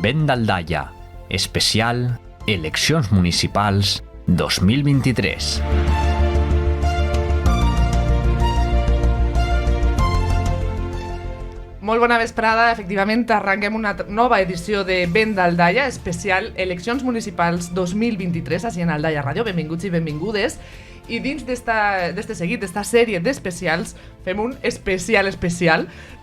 Ben d'Aldaia, especial Eleccions Municipals 2023. Molt bona vesprada, efectivament arrenquem una nova edició de Ben d'Aldaia, especial Eleccions Municipals 2023, així en Aldaia Ràdio. Benvinguts i benvingudes. I dins d'este seguit, d'esta sèrie d'especials, fem un especial,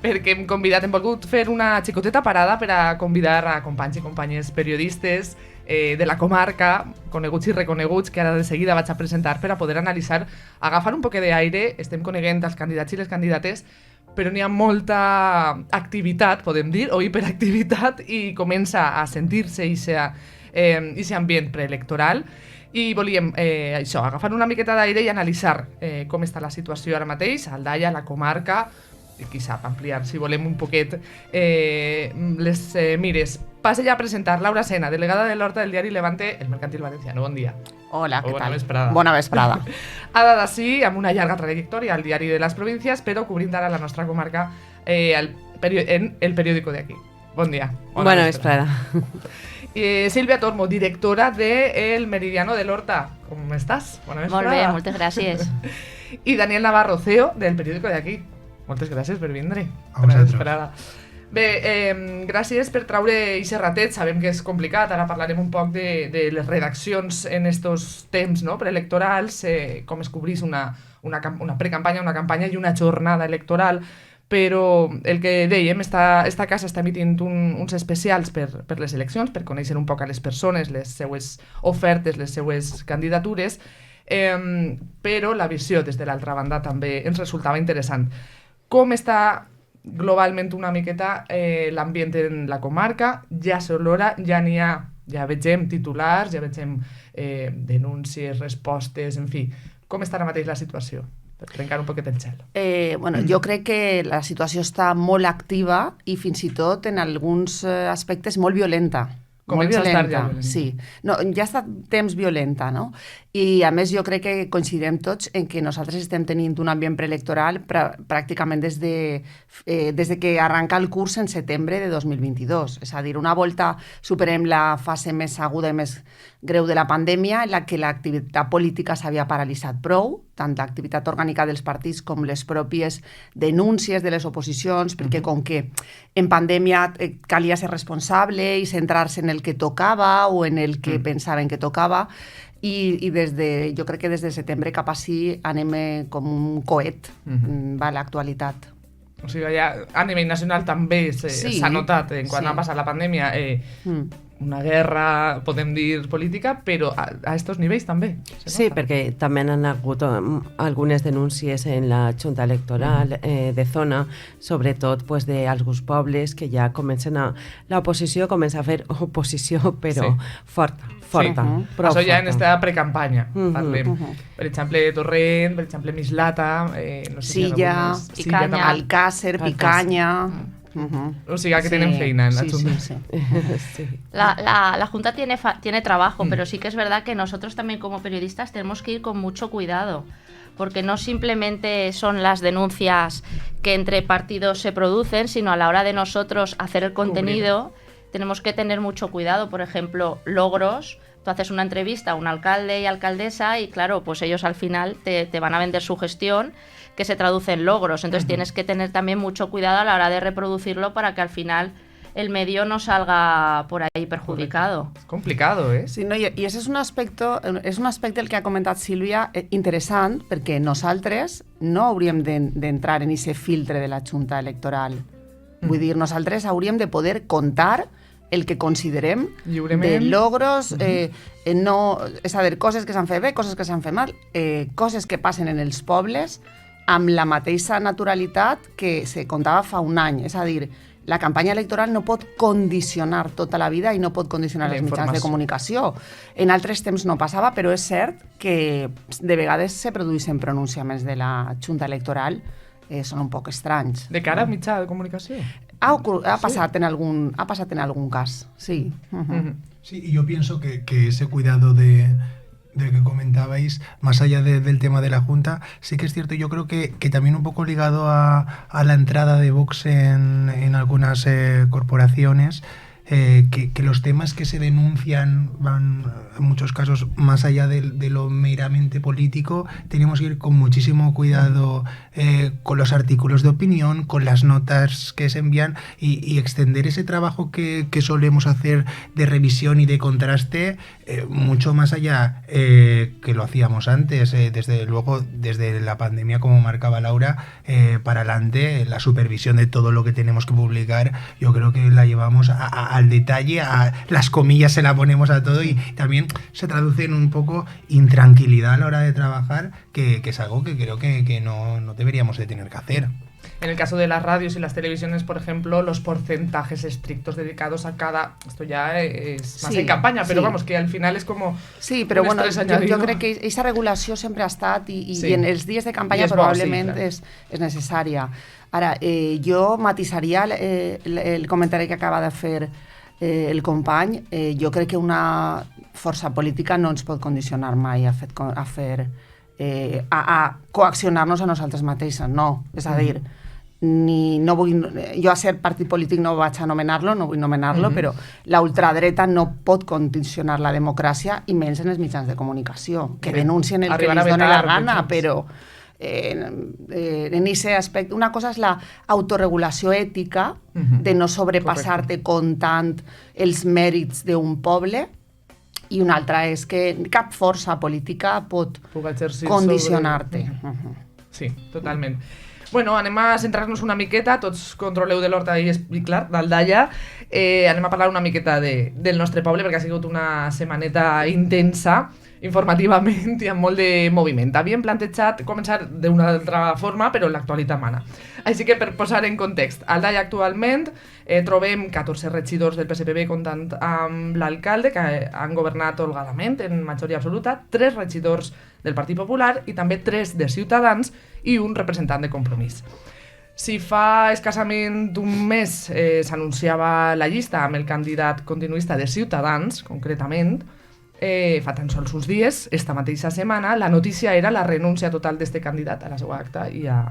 perquè hem volgut fer una xicoteta parada per a convidar a companys i companyes periodistes de la comarca, coneguts i reconeguts, que ara de seguida vaig a presentar per a poder analitzar, agafar un poquet d'aire. Estem coneguent els candidats i les candidates, però n'hi ha molta activitat, podem dir, o hiperactivitat, i comença a sentir-se aquest ambient preelectoral. I volíem això, agafar una miqueta d'aire i analitzar com està la situació ara mateix, a Aldaia, la comarca, i qui sap, ampliar, si volem, un poquet les mires. Passe ja a presentar Laura Sena, delegada de l'Horta del diari Levante, El Mercantil Valenciano. Bon dia. Hola, què tal? Bona vesprada. Bona vesprada. Ada d'ací, amb una llarga trajectòria al diari de les províncies, però cobrint ara la nostra comarca en el periòdico de aquí. Bon dia. Bona vesprada. Sílvia Tormo, directora de El Meridiano de l'Horta. Com estàs? Bona vesprada. Molt bé, moltes gràcies. I Daniel Navarro, CEO del periòdico de aquí. Moltes gràcies per vindre. A vosaltres. Bé, gràcies per traure aquest ratet. Sabem que és complicat, ara parlarem un poc de les redaccions en estos temps, no, preelectorals, com es cobrís una precampanya, una campanya i una jornada electoral. Però el que dèiem, esta casa està emitint uns especials per les eleccions, per conèixer un poc a les persones, les seues ofertes, les seues candidatures, però la visió des de l'altra banda també ens resultava interessant. Com està globalment una miqueta l'ambient en la comarca? Ja s'olora, ja vegem titulars, ja vegem denúncies, respostes, en fi. Com està ara mateix la situació? Per trencar un poquet el gel. Jo crec que la situació està molt activa i fins i tot en alguns aspectes molt violenta. Comença a estar ja violenta. Sí. No, ja està temps violenta, no? I a més jo crec que coincidirem tots en que nosaltres estem tenint un ambient preelectoral pràcticament des que arrenca el curs en setembre de 2022. És a dir, una volta superem la fase més aguda i més greu de la pandèmia, en la que l'activitat política s'havia paralitzat prou, tant l'activitat orgànica dels partits com les pròpies denúncies de les oposicions, perquè com que en pandèmia calia ser responsable i centrar-se en el que tocava o en el que pensaven que tocava, i jo crec que des de setembre cap així anem com un coet a l'actualitat. O sigui, ja a nivell nacional també s'ha notat en quan ha passat la pandèmia una guerra, podem dir, política, però a estos nivells també. Sí, perquè també han hagut algunes denúncies en la Junta Electoral de zona, sobretot d'alguns pobles que ja comencen l'oposició comença a fer oposició, però forta. Això ja en esta precampanya, parlem. Per exemple, Torrent, per exemple, Mislata, Silla, Alcàsser, Picanya. O sigui que tenen feina en la Junta. Sí. La Junta tiene trabajo, pero sí que es verdad que nosotros también como periodistas tenemos que ir con mucho cuidado, porque no simplemente son las denuncias que entre partidos se producen, sino a la hora de nosotros hacer el contenido tenemos que tener mucho cuidado. Por ejemplo, logros. Tú haces una entrevista a un alcalde y alcaldesa y claro, pues ellos al final te van a vender su gestión, que se traduce en logros. Entonces tienes que tener también mucho cuidado a la hora de reproducirlo para que al final el medio no salga por ahí perjudicado. És complicado, eh? Sí, no, i ese és un aspecte el que ha comentat Sílvia interessant, perquè nosaltres no hauríem d'entrar en aquest filtre de la Junta Electoral. Vull dir, nosaltres hauríem de poder contar el que considerem de logros, és a dir, coses que s'han fet bé, coses que s'han fet mal, coses que passen en els pobles amb la mateixa naturalitat que se contava fa un any. És a dir, la campanya electoral no pot condicionar tota la vida i no pot condicionar els mitjans de comunicació. En altres temps no passava, però és cert que de vegades se produeixen pronunciaments de la Junta Electoral, són un poc estranys. De cara a mitjà de comunicació? Ha pasado en algún caso, sí. Sí, y yo pienso que ese cuidado de que comentabais, más allá del tema de la Junta, sí que es cierto, yo creo que también un poco ligado a la entrada de Vox en algunas corporaciones, que los temas que se denuncian van en muchos casos más allá de lo meramente político. Tenemos que ir con muchísimo cuidado con los artículos de opinión, con las notas que se envían y extender ese trabajo que solemos hacer de revisión y de contraste mucho más allá que lo hacíamos antes. Desde luego, desde la pandemia, como marcaba Laura, para adelante, la supervisión de todo lo que tenemos que publicar, yo creo que la llevamos al detalle, a las comillas se la ponemos a todo y también se traduce en un poco intranquilidad a la hora de trabajar, que es algo que creo que no deberíamos de tener que hacer. En el caso de las radios y las televisiones, por ejemplo, los porcentajes estrictos dedicados a cada... Esto ya es más en campanya, però vamos, que al final és com... Sí, però bueno, jo crec que aquesta regulació sempre ha estat i en els dies de campanya probablement és necessària. Ara, jo matisaria el comentari que acaba de fer el company. Jo crec que una força política no ens pot condicionar mai a coaccionar-nos a nosaltres mateixes, no. És a dir, jo a ser partit polític no vaig anomenar-lo, no vull nomenar-lo, però la ultradreta no pot condicionar la democràcia i menys en els mitjans de comunicació, que denuncien el que els dona la gana, però en aquest aspecte, una cosa és la autorregulació ètica de no sobrepassar-te comptant els mèrits d'un poble, i una altra és que cap força política pot condicionar-te. Sí, totalment. Bueno, anem a centrar-nos una miqueta, tots controleu de l'Horta i clar, d'Aldaia. Anem a parlar una miqueta del nostre poble, perquè ha sigut una setmaneta intensa, informativament i amb molt de moviment. Havíem plantejat començar d'una altra forma, però l'actualitat mana. Així que, per posar en context, a Aldaia actualment trobem 14 regidors del PSPB comptant amb l'alcalde, que han governat holgadament en majoria absoluta, 3 regidors del Partit Popular i també 3 de Ciutadans i un representant de Compromís. Si fa escassament un mes s'anunciava la llista amb el candidat continuista de Ciutadans, concretament, fa tan sols uns dies, esta mateixa setmana, la notícia era la renúncia total d'este candidat a la seva acta i a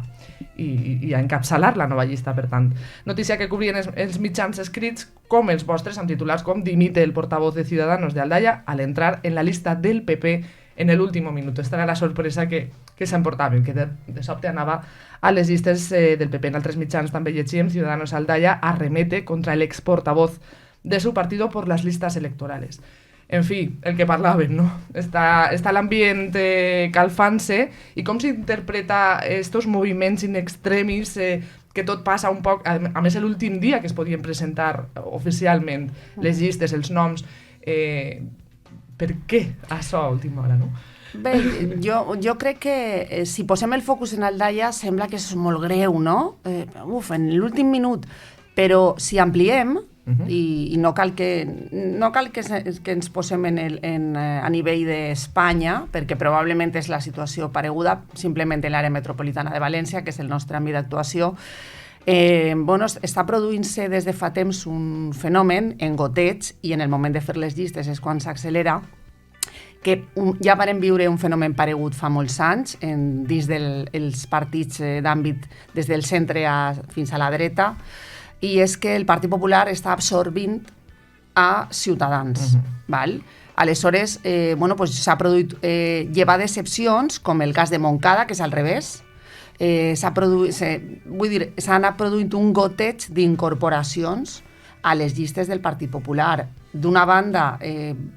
encapçalar la nova llista, per tant. Notícia que cobrien els mitjans escrits com els vostres, amb titulars com «Dimite el portavoz de Ciudadanos de Aldaia al entrar en la lista del PP en el último minuto». Esta era la sorpresa que s'emportaven, que de sobte anava a les llistes del PP. En altres mitjans també llegíem «Ciudadanos Aldaia arremete contra el exportavoz de su partido por las listas electorales». En fi, el que parlàvem, no? Està l'ambient calfant-se i com s'interpreta estos moviments in extremis que tot passa un poc, a més l'últim dia que es podien presentar oficialment les llistes, els noms, per què això a última hora, no? Bé, jo crec que si posem el focus en Aldaia sembla que és molt greu, no? En l'últim minut, però si ampliem i no cal que ens posem a nivell d'Espanya, perquè probablement és la situació pareguda simplement en l'àrea metropolitana de València, que és el nostre àmbit d'actuació. Està produint-se des de fa temps un fenomen en goteig i en el moment de fer les llistes és quan s'accelera, que ja vàrem viure un fenomen paregut fa molts anys dins dels partits d'àmbit des del centre fins a la dreta, i és que el Partit Popular està absorbint a Ciutadans. Aleshores, s'ha produït llevar decepcions, com el cas de Montcada, que és al revés. S'ha anat produint un goteig d'incorporacions a les llistes del Partit Popular. D'una banda,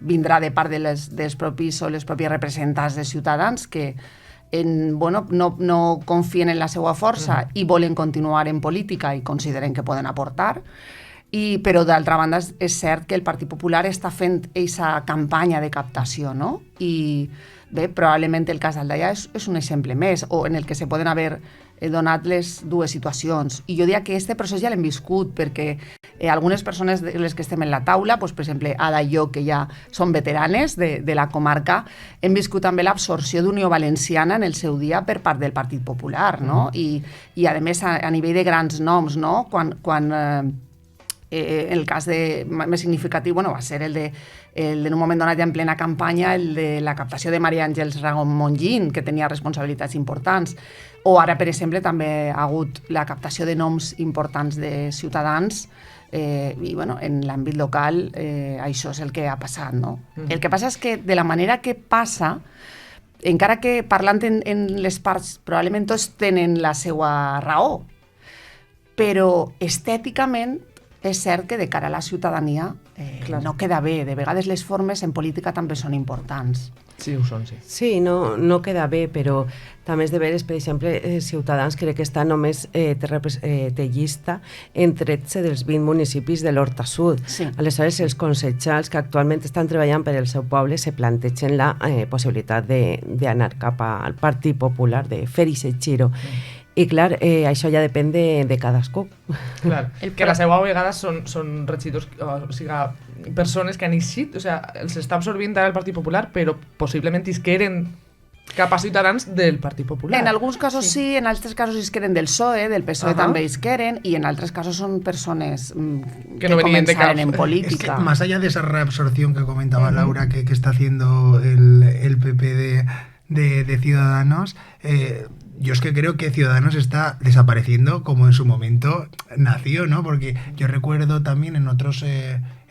vindrà de part dels propis o les pròpies representants de Ciutadans que no confien en la seva força i volen continuar en política i consideren que poden aportar, però d'altra banda és cert que el Partit Popular està fent aquesta campanya de captació, no? I bé, probablement el cas d'Aldaia és un exemple més, o en el que se poden haver donat les dues situacions. I jo diria que aquest procés ja l'hem viscut, perquè algunes persones de les que estem en la taula, per exemple, Ada i jo, que ja són veteranes de la comarca, hem viscut també l'absorció d'Unió Valenciana en el seu dia per part del Partit Popular, no? I a més, a nivell de grans noms, no? Quan el cas més significatiu va ser el en un moment donat ja en plena campanya, el de la captació de Maria Àngels Ramon Mongín, que tenia responsabilitats importants, o ara, per exemple, també ha hagut la captació de noms importants de ciutadans i en l'àmbit local això és el que ha passat, no? El que passa és que de la manera que passa, encara que parlant en les parts probablement tots tenen la seva raó, però estèticament és cert que de cara a la ciutadania no queda bé. De vegades les formes en política també són importants. Sí, ho són, sí. Sí, no queda bé, però també és de veres, per exemple, Ciutadans crec que està només té llista en 13 dels 20 municipis de l'Horta Sud. Sí. Aleshores, els consellers que actualment estan treballant per el seu poble se plantegen la possibilitat d'anar cap al Partit Popular, de fer aquest giro. I clar, això ja depèn de cadascú. Clar, que la seva vegada són regidors, o sigui, persones que han eixit, o sigui, els està absorbint ara el Partit Popular, però possiblement isqueren cap a ciutadans del Partit Popular. En alguns casos sí, en altres casos isqueren del PSOE, del PSOE també isqueren, i en altres casos són persones que no començaren en Es política. que más allá de esa reabsorción que comentaba Laura, que está haciendo el PP de Ciudadanos, yo es que creo que Ciudadanos está desapareciendo como en su momento nació, ¿no? Porque yo recuerdo también en otros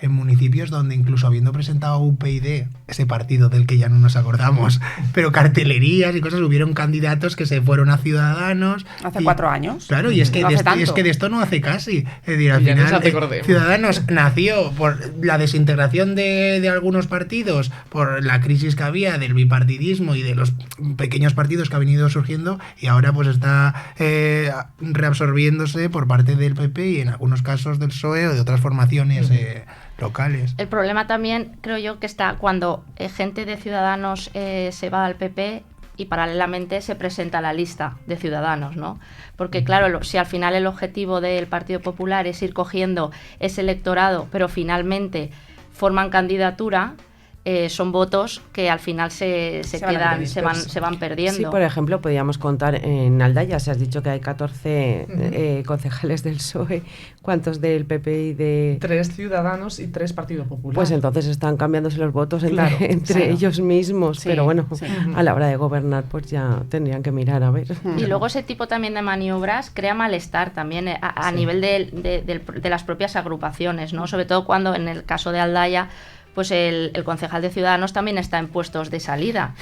en municipios donde incluso habiendo presentado UPyD, ese partido del que ya no nos acordamos, pero cartelerías y cosas, hubieron candidatos que se fueron a Ciudadanos. Hace 4 años. Claro, y es que, de esto no hace casi. Es decir, al final, Ciudadanos nació por la desintegración de algunos partidos, por la crisis que había del bipartidismo y de los pequeños partidos que han venido surgiendo, y ahora pues está reabsorbiéndose por parte del PP y en algunos casos del PSOE o de otras formaciones locales. El problema también creo yo que está cuando gente de Ciudadanos se va al PP y paralelamente se presenta la lista de Ciudadanos, ¿no? Porque claro, si al final el objetivo del Partido Popular es ir cogiendo ese electorado, pero finalmente forman candidatura, son votos que al final se van perdiendo. Sí, por ejemplo, podríamos contar en Aldaya, si has dicho que hay 14 concejales del PSOE, ¿cuántos del PP y de...? 3 Ciudadanos y 3 Partido Popular. Pues entonces están cambiándose los votos entre ellos mismos, pero bueno, a la hora de gobernar pues ya tendrían que mirar a ver. Y luego ese tipo también de maniobras crea malestar también a nivel de las propias agrupaciones, ¿no? Sobre todo cuando en el caso de Aldaya pues el concejal de Ciudadanos también está en puestos de salida.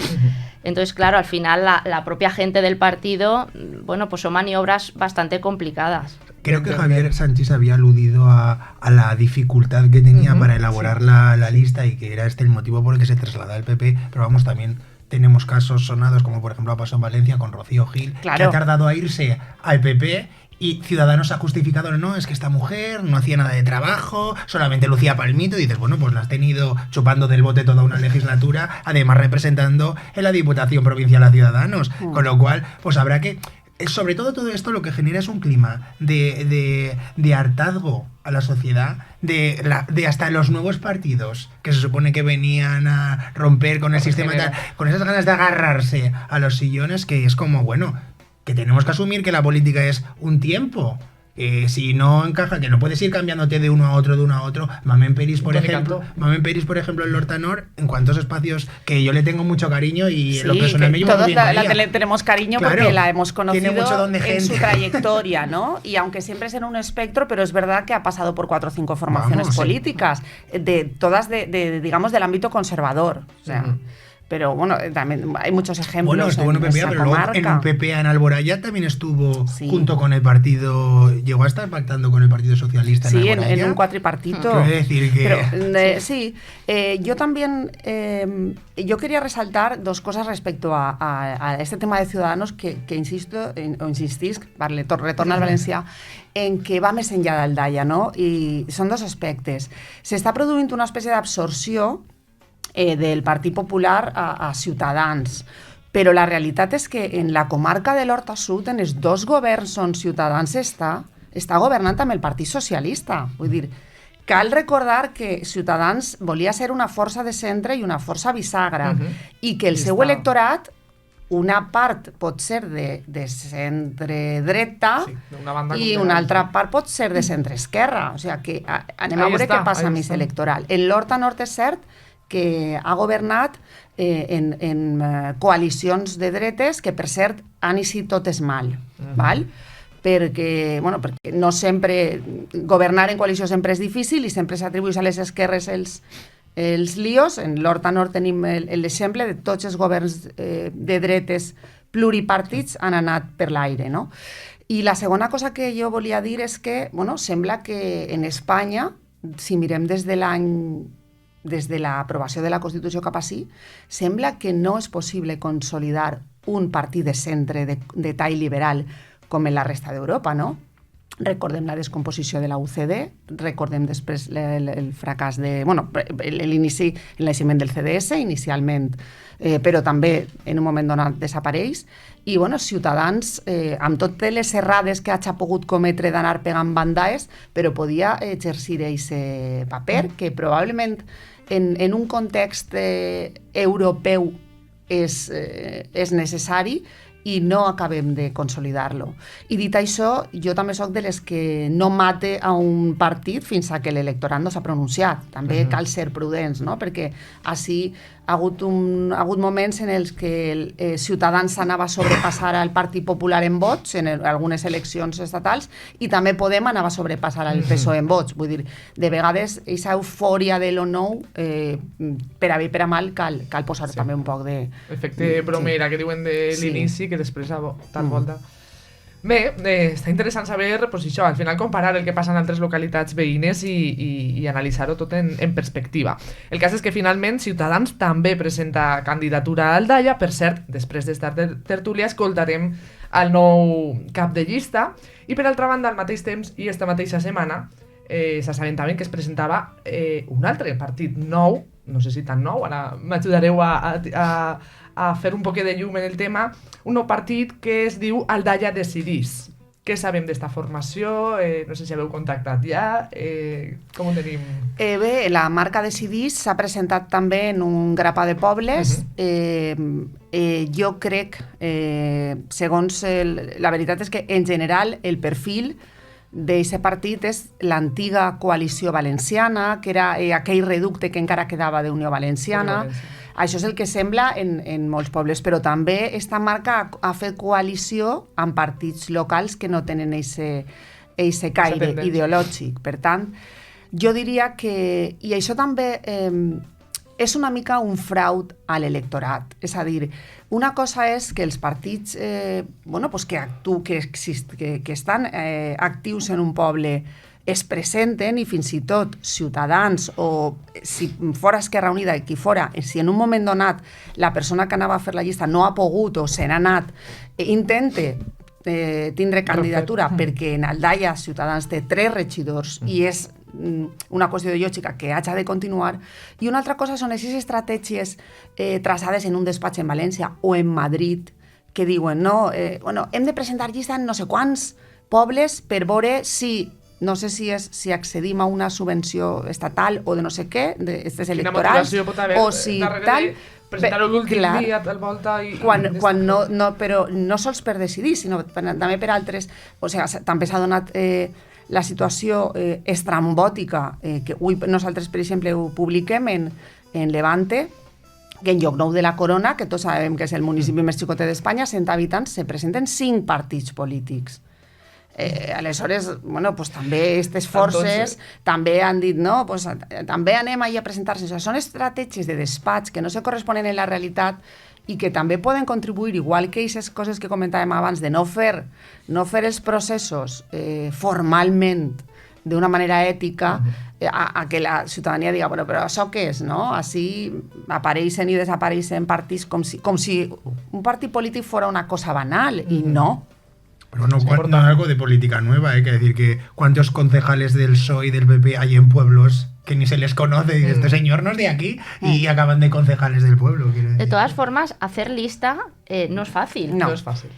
Entonces, claro, al final la propia gente del partido, bueno, pues son maniobras bastante complicadas. Creo que Javier Sánchez había aludido a la dificultad que tenía para elaborar la lista y que era este el motivo por el que se traslada al PP, pero vamos, también tenemos casos sonados como por ejemplo ha pasado en Valencia con Rocío Gil, que ha tardado a irse al PP. Y Ciudadanos ha justificado, no, es que esta mujer no hacía nada de trabajo, solamente lucía palmito, y dices, bueno, pues la has tenido chupando del bote toda una legislatura, además representando en la Diputación Provincial a Ciudadanos, con lo cual, pues habrá que... Sobre todo esto lo que genera es un clima de hartazgo a la sociedad, de hasta los nuevos partidos que se supone que venían a romper con el sistema, con esas ganas de agarrarse a los sillones, que es como, bueno... que tenemos que asumir que la política es un tiempo. Si no encaja, que no puedes ir cambiándote de uno a otro. Mamen Peris, por ejemplo, en L'Horta-Nord, en cuantos espacios que yo le tengo mucho cariño y en lo personal me llevo muy bien con ella. Todos le tenemos cariño, claro, porque la hemos conocido en su trayectoria, ¿no? Y aunque siempre es en un espectro, pero es verdad que ha pasado por 4 o 5 formaciones políticas, todas digamos, del ámbito conservador. O sea... Pero bueno, también hay muchos ejemplos. Bueno, estuvo en PPA, pero luego en un PPA en Alboraya también estuvo junto con el partido. Llegó a estar pactando con el Partido Socialista en Alboraya. Sí, en un cuatripartito. Quiero decir que... Pero, yo también yo quería resaltar 2 cosas respecto a este tema de Ciudadanos que insistís, vale, retorna al Valencià, en que va més enllà d'Aldaya, no? I són 2 aspectes. S'està produint una espècie d'absorció del Partit Popular a Ciutadans. Però la realitat és que en la comarca de l'Horta Sud, en els 2 governs on Ciutadans està governant amb el Partit Socialista. Vull dir, cal recordar que Ciutadans volia ser una força de centre i una força bisagra, i que el seu electorat una part pot ser de centre-dreta i una altra part pot ser de centre-esquerra. O sigui que anem a veure què passa a mig electoral. En l'Horta-Nord és cert que ha governat en coalicions de dretes que, per cert, han eixit totes mal, val? Perquè no sempre governar en coalició sempre és difícil i sempre s'atribueix a les esquerres els líos. En l'Horta-Nord tenim l'exemple de tots els governs de dretes pluripartits han anat per l'aire, no? I la segona cosa que jo volia dir és que, sembla que en Espanya, si mirem des de l'aprovació de la Constitució cap ací, sembla que no és possible consolidar un partit de centre de tall liberal com en la resta d'Europa, no? Recordem la descomposició de la UCD, recordem després el fracàs l'inici, el naixement del CDS inicialment, però també en un moment donat desapareix. I Ciutadans, amb totes les errades que hagi pogut cometre d'anar pegant bandaes, però podia exercir aquest paper, que probablement en un context europeu és necessari, i no acabem de consolidar-lo. I dit això, jo també sóc de les que no mate a un partit fins a que l'electorat no s'ha pronunciat. També cal ser prudents, no? Perquè així ha hagut moments en els que Ciutadans s'anava a sobrepassar al Partit Popular en vots en algunes eleccions estatals i també Podem anava a sobrepassar al PSOE en vots. Vull dir, de vegades aquesta eufòria de lo nou, per a bé i per a mal, cal posar també un poc de... Efecte bromera que diuen de l'inici, que després tal volta. Bé, està interessant saber, això, al final comparar el que passa en altres localitats veïnes i analitzar-ho tot en perspectiva. El cas és que finalment Ciutadans també presenta candidatura a Aldaia. Per cert, després d'estar tertúlia escoltarem el nou cap de llista i per altra banda al mateix temps i esta mateixa setmana s'assabentaven que es presentava un altre partit nou, no sé si tan nou, ara m'ajudareu a fer un poquet de llum en el tema, un nou partit que es diu Aldaia Decidís. Què sabem d'esta formació? No sé si haveu contactat ja. Com ho tenim? Bé, la marca Decidís s'ha presentat també en un grapa de pobles. Jo crec, segons... La veritat és que, en general, el perfil d'aquest partit és l'antiga coalició valenciana, que era aquell reducte que encara quedava d'Unió Valenciana. Això és el que sembla en molts pobles, però també esta marca ha fet coalició amb partits locals que no tenen aquest caire ideològic. Per tant, jo diria que... I això també és una mica un fraud a l'electorat. És a dir, una cosa és que els partits que estan actius en un poble es presenten i fins i tot Ciutadans o si fora Esquerra Unida i qui fora, si en un moment donat la persona que anava a fer la llista no ha pogut o se n'ha anat, intente tindre candidatura perquè en Aldaia Ciutadans té 3 regidors i és una qüestió de lògica que haig de continuar. I una altra cosa són aquestes estratègies traçades en un despatx en València o en Madrid que diuen, hem de presentar llista en no sé quants pobles per veure si no sé si accedim a una subvenció estatal o de no sé què, d'estes electorals, o si tal... Presentar-ho l'últim dia, tal volta... Però no sols per decidir, sinó també per altres... O sigui, també s'ha donat la situació estrambòtica, que avui nosaltres, per exemple, ho publiquem en Levante, que en Llocnou de la Corona, que tots sabem que és el municipi més xicotet d'Espanya, 100 habitants, se presenten 5 partits polítics. Aleshores, també aquestes forces també han dit, també anem allà a presentar-se. O sigui, són estratègies de despatx que no se corresponen en la realitat i que també poden contribuir, igual que aquestes coses que comentàvem abans, de no fer els processos formalment d'una manera ètica, a que la ciutadania diga, però això què és, no? Així apareixen i desapareixen partits com si un partit polític fora una cosa banal, i no. Pero no es algo de política nueva, hay que decir que cuántos concejales del PSOE y del PP hay en pueblos que ni se les conoce y este señor no es de aquí y acaban de concejales del pueblo. De todas formas, hacer lista no es fácil. No es fácil.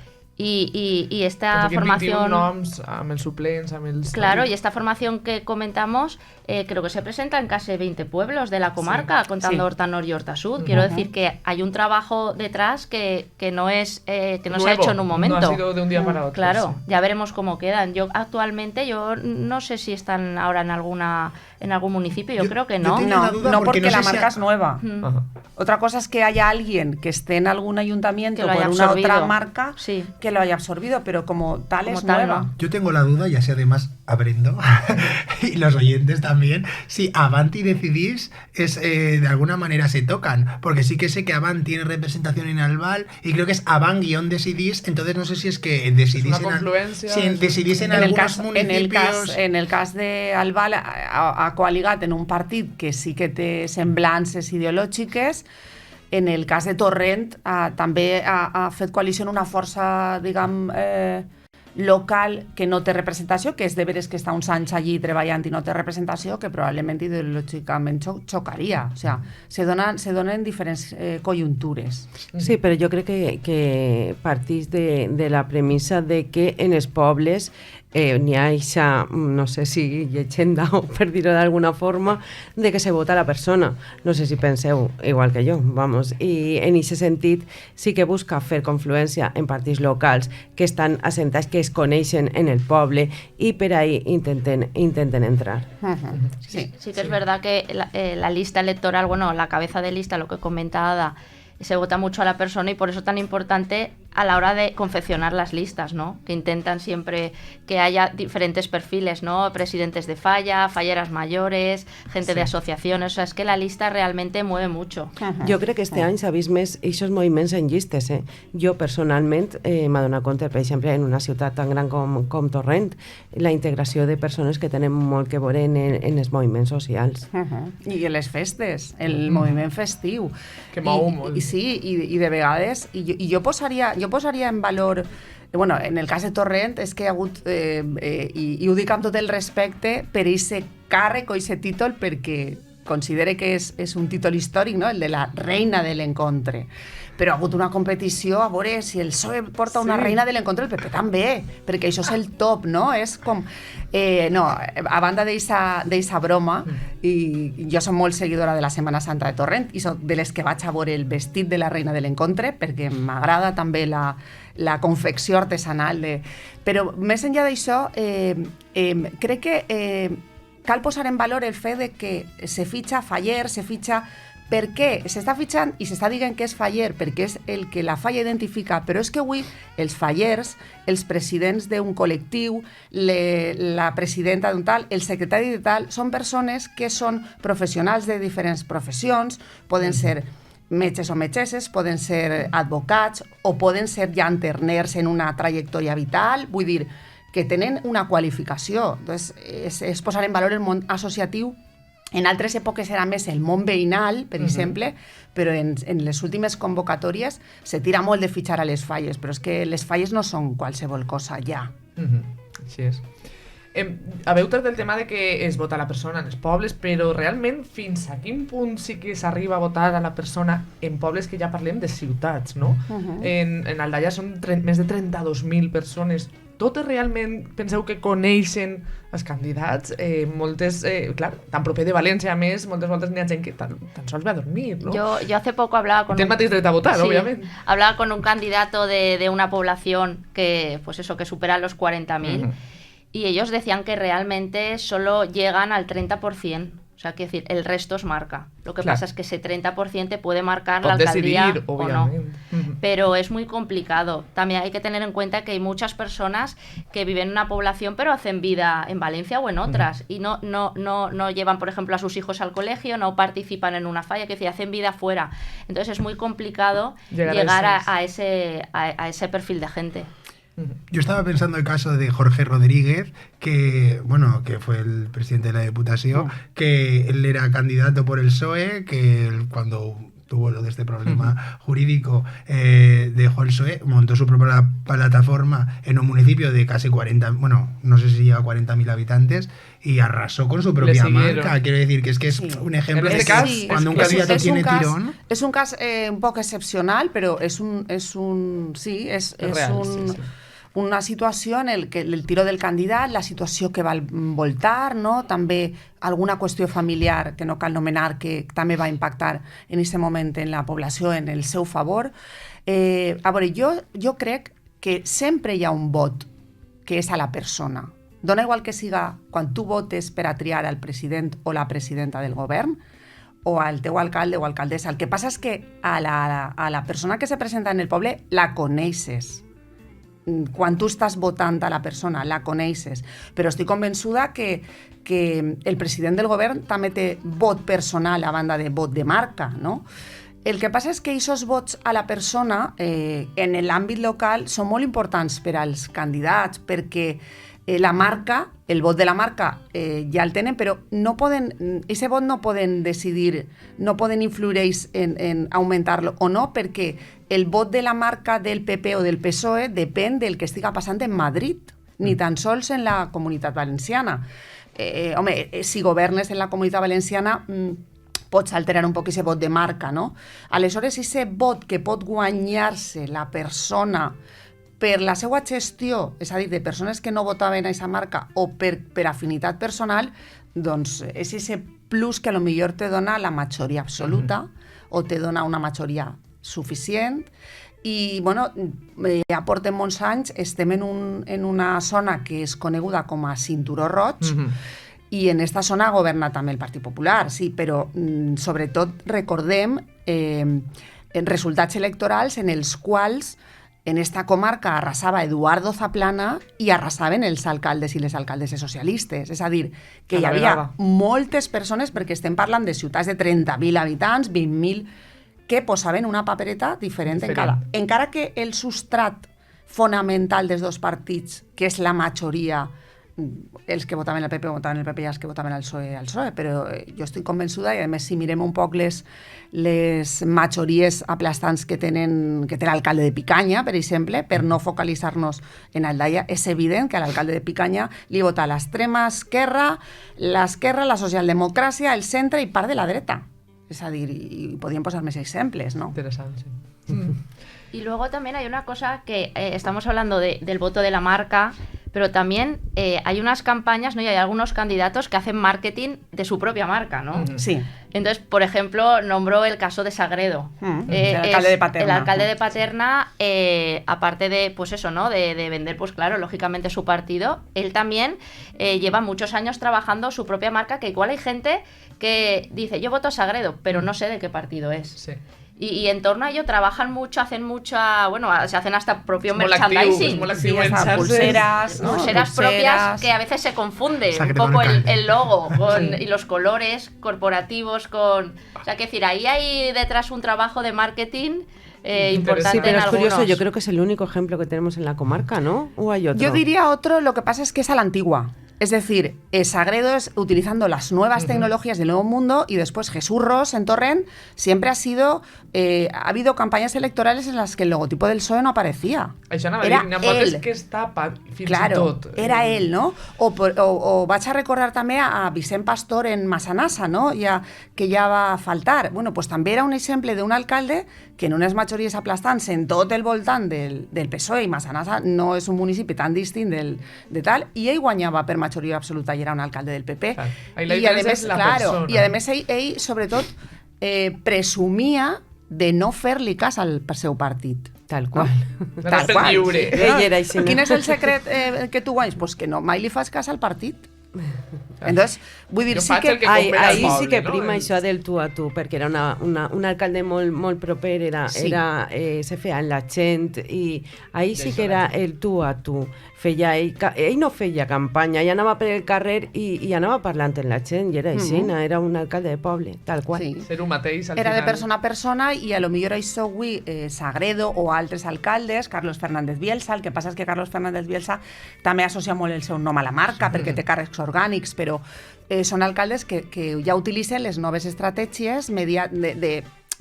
Y esta Doncs aquí formación... 21 noms amb els suplents, amb els... Claro, y esta formación que comentamos creo que se presenta en casi 20 pueblos de la comarca, contando Horta Nord y Horta Sud. Quiero decir que hay un trabajo detrás que no es que no se ha hecho en un momento. No ha sido de un día para otro. Claro, ya veremos cómo quedan. Actualmente no sé si están ahora en algún municipio, yo creo que no. No, porque la marca es nueva. Ajá. Otra cosa es que haya alguien que esté en algún ayuntamiento Que lo haya por una absorbido. otra marca Sí. que lo haya absorbido, pero como tal Como es tal, nueva. no. Yo tengo la duda, y así además aprendo, y los oyentes también, si Avanti y Decidís de alguna manera se tocan, porque sí que sé que Avant tiene representación en Albal, y creo que es Avant-Decidís, entonces no sé si es que decidís Es una confluencia. si decidís en En el algunos cas, municipios... en el cas de Albal ha coaligat en un partit que sí que té semblances ideològiques. En el cas de Torrent també ha fet coalició en una força, diguem, local que no té representació, que és de veres que està uns anys allí treballant i no té representació, que probablement ideològicament xocaria. O sea, se donen diferents coyuntures. Sí, però jo crec que partís de la premissa de que en els pobles n'hi ha eixa, no sé si llegenda o per dir-ho d'alguna forma, de que se vota la persona. No sé si penseu igual que jo, vamos. I en aquest sentit sí que busca fer confluència en partits locals que estan assentats, que es coneixen en el poble i per ahí intenten entrar. Sí. Sí que es verdad que la lista electoral, bueno, la cabeza de lista, lo que comenta Ada, se vota mucho a la persona y por eso tan importante a la hora de confeccionar las listas, ¿no? Que intentan siempre que haya diferentes perfiles, ¿no? Presidentes de falla, falleras mayores, gente de asociaciones, o sea, es que la lista realmente mueve mucho. Jo crec que este any s'ha vist més aquests moviments en llistes. Jo personalment m'he donat compte, per exemple, en una ciutat tan gran com Torrent, la integració de persones que tenen molt que veure en els moviments socials. I en les festes, el moviment festiu. Que mou molt. I de vegades, i jo posaria en valor, bueno, en el cas de Torrent és que hi ha hagut, i ho dic amb tot el respecte, per aquest càrrec o aquest títol, perquè considere que és un títol històric, no? El de la reina de l'encontre. Però ha hagut una competició a veure si el PSOE porta una reina de l'encontre, el PP també, perquè això és el top, no? És com... no, a banda d'eixa broma, i jo soc molt seguidora de la Setmana Santa de Torrent, i soc de les que vaig a veure el vestit de la reina de l'encontre, perquè m'agrada també la confecció artesanal. Però més enllà d'això, crec que cal posar en valor el fet de que se fitxa faller, se fitxa... Per què? S'està fitxant i s'està dient que és faller perquè és el que la falla identifica, però és que avui els fallers, els presidents d'un col·lectiu, la presidenta d'un tal, el secretari de tal, són persones que són professionals de diferents professions, poden ser metges o metgesses, poden ser advocats o poden ser llanterners en una trajectòria vital, vull dir, que tenen una qualificació. Entonces, és posar en valor el món associatiu. En altres èpoques era més el món veïnal, per exemple, però en les últimes convocatòries se tira molt de fitxar a les falles, però és que les falles no són qualsevol cosa ja. Així és. Haveu tret el tema de que es vota la persona en els pobles, però realment fins a quin punt sí que s'arriba a votar a la persona en pobles que ja parlem de ciutats, no? En Aldaia són més de 32.000 persones. Totes realment penseu que coneixen els candidats? Moltes, clar, tan proper de València, a més, moltes voltes n'hi ha gent que tan sols va a dormir, ¿no? Yo hace poco hablaba con... Té el mateix dret a votar, obviamente. Hablaba con un candidato de una población que, pues eso, que supera los 40.000 y ellos decían que realmente solo llegan al 30%. O sea, quiero decir, el resto es marca. Lo que pasa es que ese 30% te puede marcar la alcaldía decidir, o no. Pero es muy complicado. También hay que tener en cuenta que hay muchas personas que viven en una población pero hacen vida en Valencia o en otras y no llevan, por ejemplo, a sus hijos al colegio, no participan en una falla, que decir, hacen vida fuera. Entonces es muy complicado llegar a ese perfil de gente. Yo estaba pensando el caso de Jorge Rodríguez, que fue el presidente de la Diputación, que él era candidato por el PSOE, que él, cuando tuvo lo de este problema jurídico, dejó el PSOE, montó su propia plataforma en un municipio de casi 40, bueno, no sé si llega a 40.000 habitantes, y arrasó con su propia marca. Quiero decir que es un ejemplo de que cuando un candidato tiene tirón... Es un cas un poc excepcional, però és una situació en el que el tiro del candidat, la situació que va envoltar, no? També alguna qüestió familiar que no cal nomenar que també va impactar en aquest moment en la població en el seu favor. A veure, jo crec que sempre hi ha un vot que és a la persona. Dona igual que siga quan tu votes per a triar al president o la presidenta del govern o al teu alcalde o alcaldessa. El que passa és que a la persona que se presenta en el poble la coneixes. Quan tu estàs votant a la persona, la coneixes. Però estic convençuda que el president del govern també té vot personal a banda de vot de marca, no? El que passa és que aquests vots a la persona en l'àmbit local són molt importants per als candidats, perquè la marca, el vot de la marca ja el tenen, però no poden, ese vot no poden decidir, no poden influir en augmentar-lo o no, perquè el vot de la marca del PP o del PSOE depèn del que estiga passant en Madrid, ni tan sols en la Comunitat Valenciana. Home, si governes en la Comunitat Valenciana pots alterar un poc aquest vot de marca, no? Aleshores, aquest vot que pot guanyar-se la persona per la seva gestió, és a dir, de persones que no votaven a aquesta marca o per afinitat personal, doncs és aquest plus que potser te dona la majoria absoluta o te dona una majoria suficient. I, bueno, ja portem molts anys, estem en una zona que és coneguda com a Cinturó Roig, i en aquesta zona governa també el Partit Popular, sí, però sobretot recordem resultats electorals en els quals en esta comarca arrasava Eduardo Zaplana i arrasaven els alcaldes i les alcaldesses socialistes. És a dir, que hi havia moltes persones, perquè estem parlant de ciutats de 30.000 habitants, 20.000, que posaven una papereta diferent en cada. Encara que el substrat fonamental dels dos partits, que és la majoria, els que votaven el PP votaven el PP i els que votaven el PSOE, però jo estic convençuda, i a més si mirem un poc les majories aplastants que té l'alcalde de Picanya, per exemple, per no focalitzar-nos en Aldaia, és evident que a l'alcalde de Picanya li vota l'extrema esquerra, la socialdemocràcia, el centre i part de la dreta. És a dir, y podrían posar més exemples, ¿no? Interesante. Y luego también hay una cosa que estamos hablando del voto de la marca, pero también hay unas campañas, ¿no? Y hay algunos candidatos que hacen marketing de su propia marca, ¿no? Sí. Entonces, por ejemplo, nombró el caso de Sagredo. El alcalde de Paterna. El alcalde de Paterna, aparte de, pues eso, ¿no? De vender, pues claro, lógicamente su partido, él también lleva muchos años trabajando su propia marca, que igual hay gente que dice, yo voto a Sagredo, pero no sé de qué partido es. Sí. Y en torno a ello trabajan mucho, hacen mucha, bueno, se hacen hasta propio merchandising. Pulseras, ¿no? Pulseras propias que a veces se confunde un poco el logo y los colores corporativos con... O sea, que decir, ahí hay detrás un trabajo de marketing importante. Sí, pero en es curioso, algunos. yo creo que es el único ejemplo que tenemos en la comarca, ¿no? ¿O hay otro? Yo diría otro, lo que pasa es que es a la antigua. Es decir, Sagredo es utilizando las nuevas tecnologías del nuevo mundo, y después Jesús Ros en Torrent siempre ha sido... ha habido campañas electorales en las que el logotipo del PSOE no aparecía. Era él. Que estava, claro, era él, no? O vaig a recordar també a Vicent Pastor en Massanassa, no? Que ja va faltar. Bueno, pues també era un exemple d'un alcalde que en unes majories aplastants en tot el voltant del PSOE, i Massanassa no és un municipi tan distint de tal, i ell guanyava per majoria absoluta i era un alcalde del PP. I a més, i a més ell sobretot presumia de no fer-li cas al seu partit. Tal qual. Tal qual. Quin és el secret que tu guanyes? Pues que no, mai li fas cas al partit. Entonces, vull dir, sí que... Ahí sí que prima això del tu a tu, perquè era un alcalde molt proper, se feia en la gent, i ahí sí que era el tu a tu. Ell no feia campanya, ell anava per el carrer i anava parlant amb la gent, i era així, era un alcalde de poble, tal qual. Sí. Ser un mateix, al era final. De persona a persona, i a lo millor això avui Sagredo o altres alcaldes, Carlos Fernández Bielsa, el que passa és que Carlos Fernández Bielsa també associa molt el seu nom a la marca, perquè té càrrecs orgànics, però són alcaldes que ja utilitzen les noves estratègies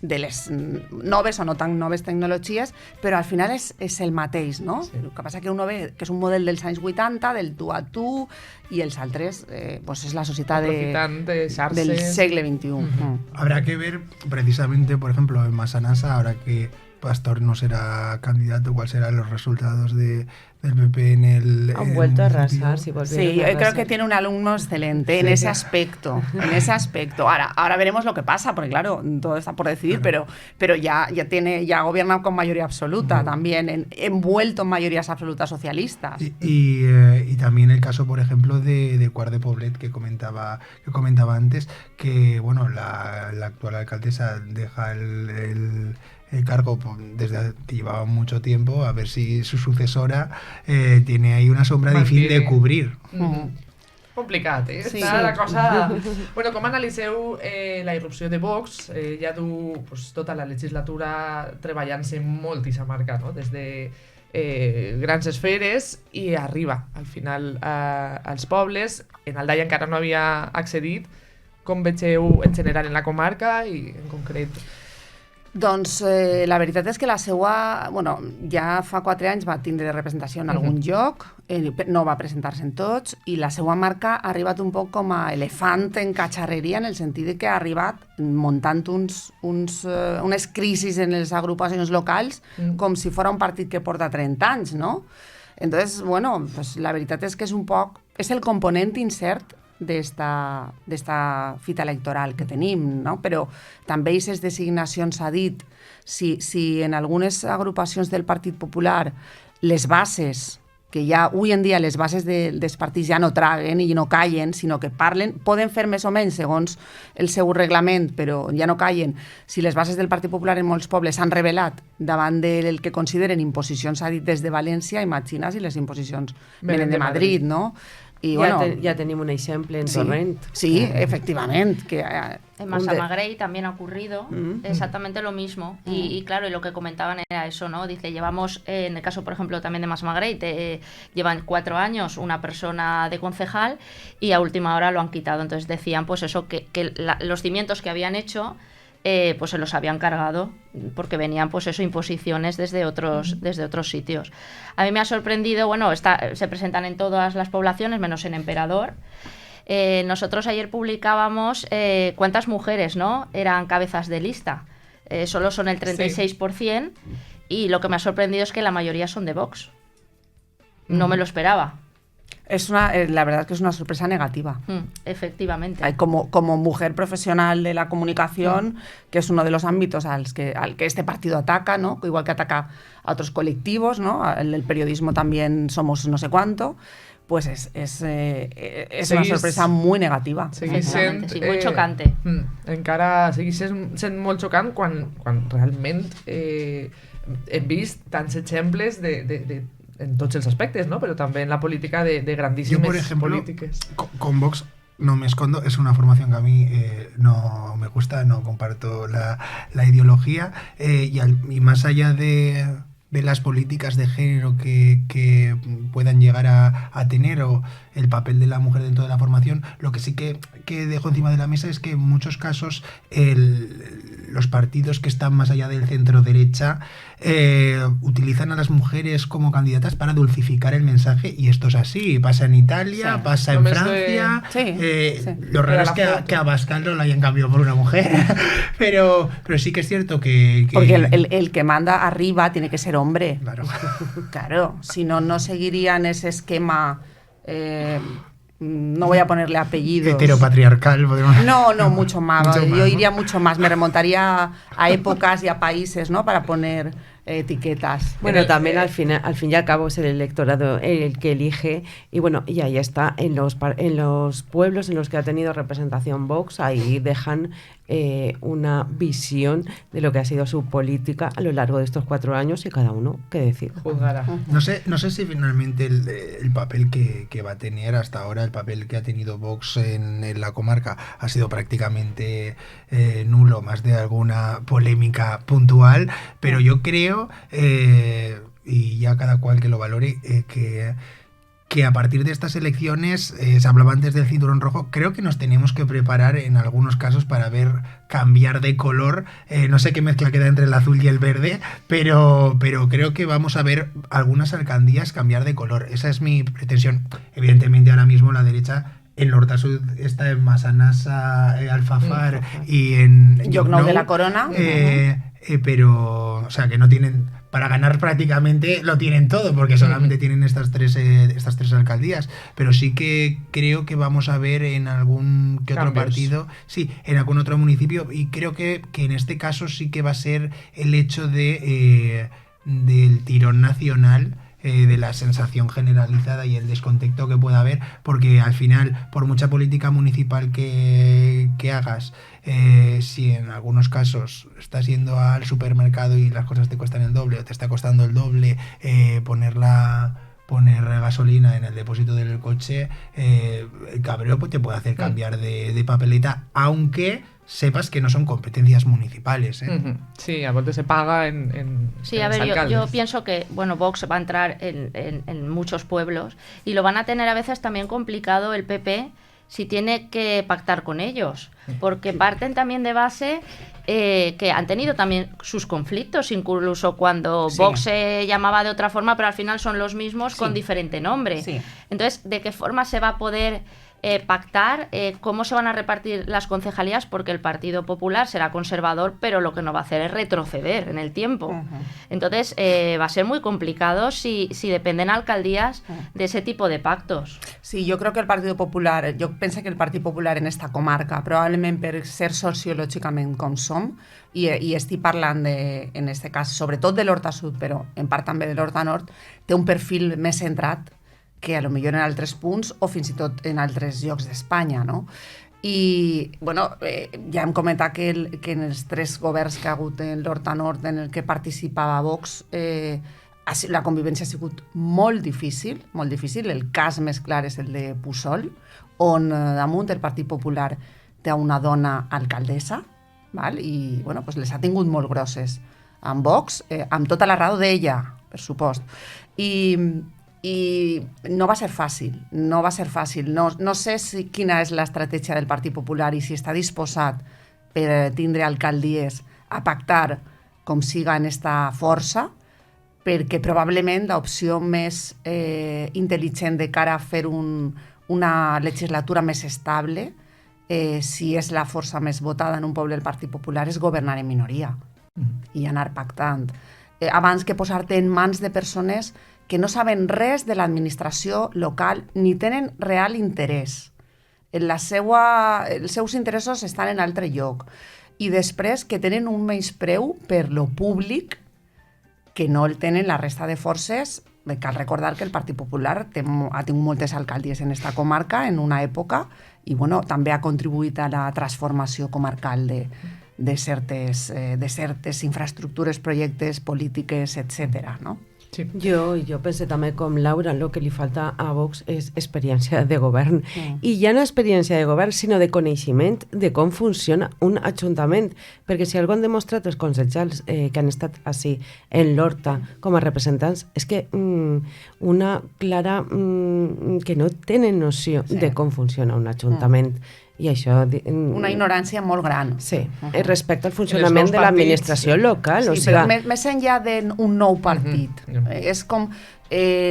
de les noves o no tan noves tecnologies, però al final és el mateix, no? Sí. El que passa que uno ve que és un model dels anys 80, del tu a tu, i els altres pues és la societat del segle XXI. Habrá que ver precisamente, por ejemplo, en Massanassa, ahora que Pastor no será candidato, cuáles serán los resultados del PP en el... Han vuelto a arrasar, si volvieron Sí, a arrasar. creo que tiene un alumno excelente en ese aspecto, Ahora veremos lo que pasa, porque claro, todo está por decidir, pero ya gobierna con mayoría absoluta también, envuelto en mayorías absolutas socialistas. Y también el caso, por ejemplo, de Quart de Poblet, que comentaba antes, que bueno, la actual alcaldesa deja el cargo desde que llevaba mucho tiempo, a ver si su sucesora tiene ahí una sombra difícil de cubrir. Complicat, eh? Sí. Està la cosa... Bueno, com analiseu la irrupció de Vox? Ja du tota la legislatura treballant-se molt i s'ha marcat, no? Des de grans esferes i arriba, al final, als pobles. En Aldaia encara no havia accedit. Com vegeu en general en la comarca i en concret? Doncs la veritat és que la seva... Bueno, ja fa 4 anys va tindre representació en algun lloc, no va presentar-se en tots, i la seva marca ha arribat un poc com a elefant en catxarreria, en el sentit de que ha arribat muntant unes crisis en les agrupacions locals com si fos un partit que porta 30 anys, no? Entonces, bueno, pues la veritat és que és un poc... És el component incert d'esta fita electoral que tenim, no? Però també aquestes designacions s'ha dit, si en algunes agrupacions del Partit Popular les bases, que ja avui en dia les bases dels partits ja no traguen i no callen, sinó que parlen, poden fer més o menys segons el seu reglament, però ja no callen. Si les bases del Partit Popular en molts pobles s'han revelat davant del que consideren imposicions, s'ha dit des de València, imagina si les imposicions venen de Madrid, no? Y bueno, ya tenemos un ejemplo en Torrent. Sí, efectivamente. Que, en Massamagrell también ha ocurrido exactamente lo mismo. Y claro, y lo que comentaban era eso, ¿no? Dice, llevamos, en el caso, por ejemplo, también de Massamagrell, llevan 4 años una persona de concejal y a última hora lo han quitado. Entonces decían, pues eso, que los cimientos que habían hecho pues se los habían cargado porque venían pues eso, imposiciones desde otros sitios. A mí me ha sorprendido, bueno, se presentan en todas las poblaciones menos en Emperador. Nosotros ayer publicábamos cuántas mujeres, ¿no?, eran cabezas de lista. Solo son el 36%, y lo que me ha sorprendido es que la mayoría son de Vox. No me lo esperaba. La verdad es que es una sorpresa negativa. Efectivamente. Como mujer profesional de la comunicación, que es uno de los ámbitos al que este partido ataca, ¿no? Igual que ataca a otros colectivos, ¿no? En el periodismo también somos no sé cuánto, pues es una sorpresa muy negativa. Seguís sent... Sí, muy chocante. Encara seguís sent molt xocant quan realment hem vist tants exemples en tots els aspectes, ¿no? Pero también en la política de grandísimas políticas. Con Vox no me escondo, es una formación que a mí no me gusta, no comparto la ideología, y más allá de las políticas de género que puedan llegar a tener, o el papel de la mujer dentro de la formación, lo que sí que dejo encima de la mesa es que en muchos casos los partidos que están más allá del centro derecha utilizan a las mujeres como candidatas para dulcificar el mensaje, y esto es así, pasa en Italia, pasa en Francia, lo raro es que a Abascal no la hayan cambiado por una mujer, pero sí que es cierto que... Porque el que manda arriba tiene que ser hombre. Claro, si no seguirían ese esquema... no voy a ponerle apellidos. Heteropatriarcal, podemos... No, mucho más. Yo iría mucho más. Me remontaría a épocas y a países, ¿no? Para poner etiquetas. Bueno, también al fin y al cabo es el electorado el que elige, y bueno, y ahí está, en los pueblos en los que ha tenido representación Vox, ahí dejan una visión de lo que ha sido su política a lo largo de estos 4 años, y cada uno que decida. Juzgará. No sé si finalmente el papel que va a tener hasta ahora, el papel que ha tenido Vox en la comarca, ha sido prácticamente nulo, más de alguna polémica puntual, pero yo creo, y ya cada cual que lo valore, que que a partir de estas elecciones, se hablaba antes del cinturón rojo, creo que nos tenemos que preparar en algunos casos para ver cambiar de color. No sé qué mezcla queda entre el azul y el verde, pero creo que vamos a ver algunas alcaldías cambiar de color. Esa es mi pretensión. Evidentemente ahora mismo la derecha en Horta Sud está en Massanassa, Alfafar y en Llocnou de la Corona. Pero, o sea, que no tienen... Para ganar prácticamente lo tienen todo, porque solamente tienen estas tres alcaldías. Pero sí que creo que vamos a ver en algún que otro partido, sí, en algún otro municipio, y creo que en este caso sí que va a ser el hecho del tirón nacional, de la sensación generalizada y el descontento que pueda haber, porque al final, por mucha política municipal que hagas, si en algunos casos estás yendo al supermercado y las cosas te cuestan el doble o te está costando el doble poner gasolina en el depósito del coche, el cabreo pues, te puede hacer cambiar de papeleta, aunque sepas que no son competencias municipales. Sí, a veces se paga en Sí, en a los ver, alcaldes. yo pienso que, bueno, Vox va a entrar en muchos pueblos y lo van a tener a veces también complicado el PP si tiene que pactar con ellos, porque parten también de base que han tenido también sus conflictos, incluso cuando Vox se llamaba de otra forma, pero al final son los mismos con diferente nombre. Sí. Entonces, ¿de qué forma se va a poder pactar? ¿Cómo se van a repartir las concejalías? Porque el Partido Popular será conservador, pero lo que no va a hacer es retroceder en el tiempo. Entonces, va a ser muy complicado si dependen alcaldías de ese tipo de pactos. Sí, jo crec que el Partit Popular, jo penso que el Partit Popular en esta comarca, probablement per ser sociològicament com som, i estic parlant, en este cas, sobretot de l'Horta Sud, però en part també de l'Horta Nord, té un perfil més centrat que a lo millor en altres punts o fins i tot en altres llocs d'Espanya, no? I, bueno, ja hem comentat que en els 3 governs que ha hagut en l'Horta Nord en el que participava Vox, la convivència ha sigut molt difícil, molt difícil. El cas més clar és el de Puçol, on damunt el Partit Popular té una dona alcaldessa, val? I bueno, pues les ha tingut molt grosses amb Vox, amb tota la raó d'ella, per supost. I no va ser fàcil, no va ser fàcil. No sé quina és l'estratègia del Partit Popular i si està disposat per tindre alcaldies a pactar com siga en esta força, perquè probablement l'opció més intel·ligent de cara a fer una legislatura més estable, si és la força més votada en un poble del Partit Popular, és governar en minoria i anar pactant. Abans que posar-te en mans de persones que no saben res de l'administració local ni tenen real interès. Els seus interessos estan en altre lloc. I després que tenen un menyspreu per lo públic que no el tenen la resta de forces. Cal recordar que el Partit Popular ha tingut moltes alcaldies en esta comarca en una època i bueno, també ha contribuït a la transformació comarcal de certes infraestructures, projectes, polítiques, etc. No? Sí. Jo penso també com Laura, el que li falta a Vox és experiència de govern. I ja no experiència de govern, sinó de coneixement de com funciona un ajuntament. Perquè si algú han demostrat els consellers que han estat així en l'Horta com a representants, és que una clara que no tenen noció de com funciona un ajuntament. I això... Una ignorància molt gran. Sí, respecte al funcionament de l'administració local. Sí, però més enllà d'un nou partit. És com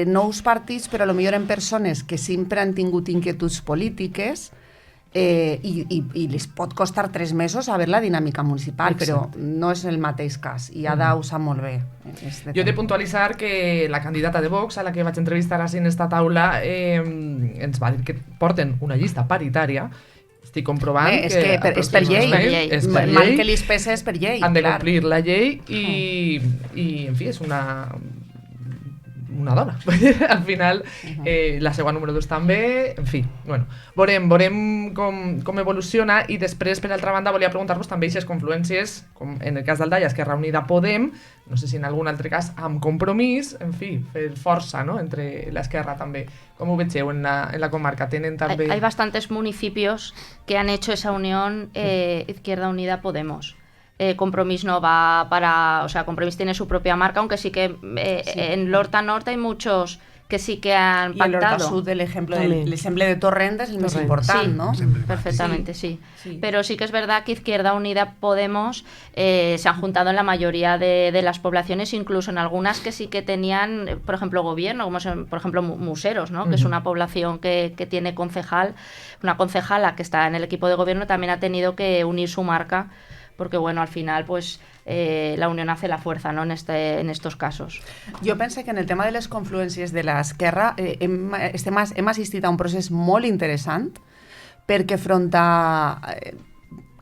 nous partits, però potser en persones que sempre han tingut inquietuds polítiques i les pot costar 3 mesos a veure la dinàmica municipal, però no és el mateix cas. I Ada ho sap molt bé. Jo he de puntualitzar que la candidata de Vox, a la que vaig entrevistar així en esta taula, ens va dir que porten una llista paritària. Estic comprovant és que és per llei. Mal que li pese és per llei. Han de complir la llei i en fi, és una dona. Al final, la seva número 2 també, en fi, bueno, veurem com evoluciona. I després, per altra banda, volia preguntar-vos també aquestes confluències, com en el cas d'Aldaia, Esquerra Unida, Podem, no sé si en algun altre cas amb Compromís, en fi, fer força, ¿no?, entre l'esquerra també. Com ho vegeu en la comarca? Tenen també... Hay bastantes municipios que han hecho esa unión Izquierda Unida Podemos. Compromís no va para... O sea, Compromís tiene su propia marca, aunque sí que en l'Horta Norte hay muchos que sí que han I l'Horta pactado. Sud, l'exemple També. de Torrent és el més Torrent. important, Sí, ¿no? perfectamente, sí. Sí. Pero sí que es verdad que Izquierda Unida Podemos se han juntado en la mayoría de las poblaciones, incluso en algunas que sí que tenían, por ejemplo, gobierno, como son, por ejemplo, Museros, ¿no? Que es una población que tiene concejal, una concejala que está en el equipo de gobierno, también ha tenido que unir su marca, porque bueno, al final, pues la unión hace la fuerza, ¿no? En estos casos. Jo penso que en el tema de les confluències de l'esquerra hem assistit a un procés molt interessant perquè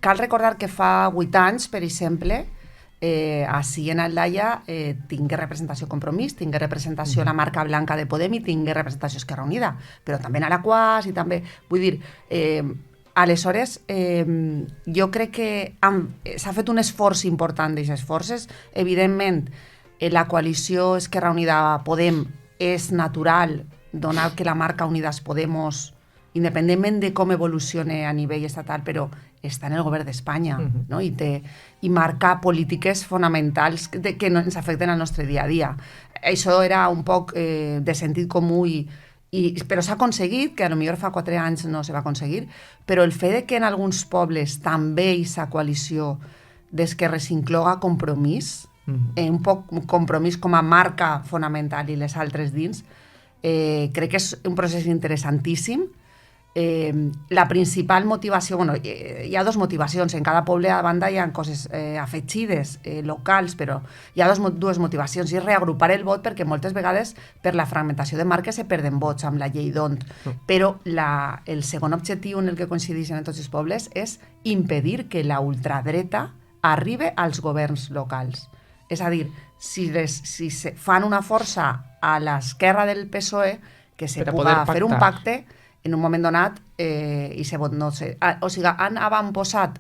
cal recordar que fa 8 anys, per exemple, així en Aldaia tingué representació Compromís, tingué representació la marca blanca de Podem i tingué representació Esquerra Unida, però també en Alaquàs i també, vull dir, aleshores, jo crec que s'ha fet un esforç important d'aquests esforços. Evidentment, la coalició Esquerra Unida-Podem és natural, donat que la marca Unidas Podemos, independentment de com evolucione a nivell estatal, però està en el govern d'Espanya, no? I marca polítiques fonamentals que ens afecten al nostre dia a dia. Això era un poc de sentit comú però s'ha aconseguit, que potser fa 4 anys no se va aconseguir, però el fet de que en alguns pobles també aquesta coalició d'esquerres incloga Compromís, un poc Compromís com a marca fonamental i les altres dins, crec que és un procés interessantíssim. La principal motivació, hi ha 2 motivacions, en cada poble a banda hi ha coses afegides, locals, però hi ha 2 motivacions, i és reagrupar el vot perquè moltes vegades per la fragmentació de marques se perden vots amb la llei d'ont, però el segon objectiu en el que coincideixen en tots els pobles és impedir que la ultradreta arribi als governs locals. És a dir, si fan una força a l'esquerra del PSOE que se pugui fer un pacte en un moment donat i se vot no sé. O sigui, han avantposat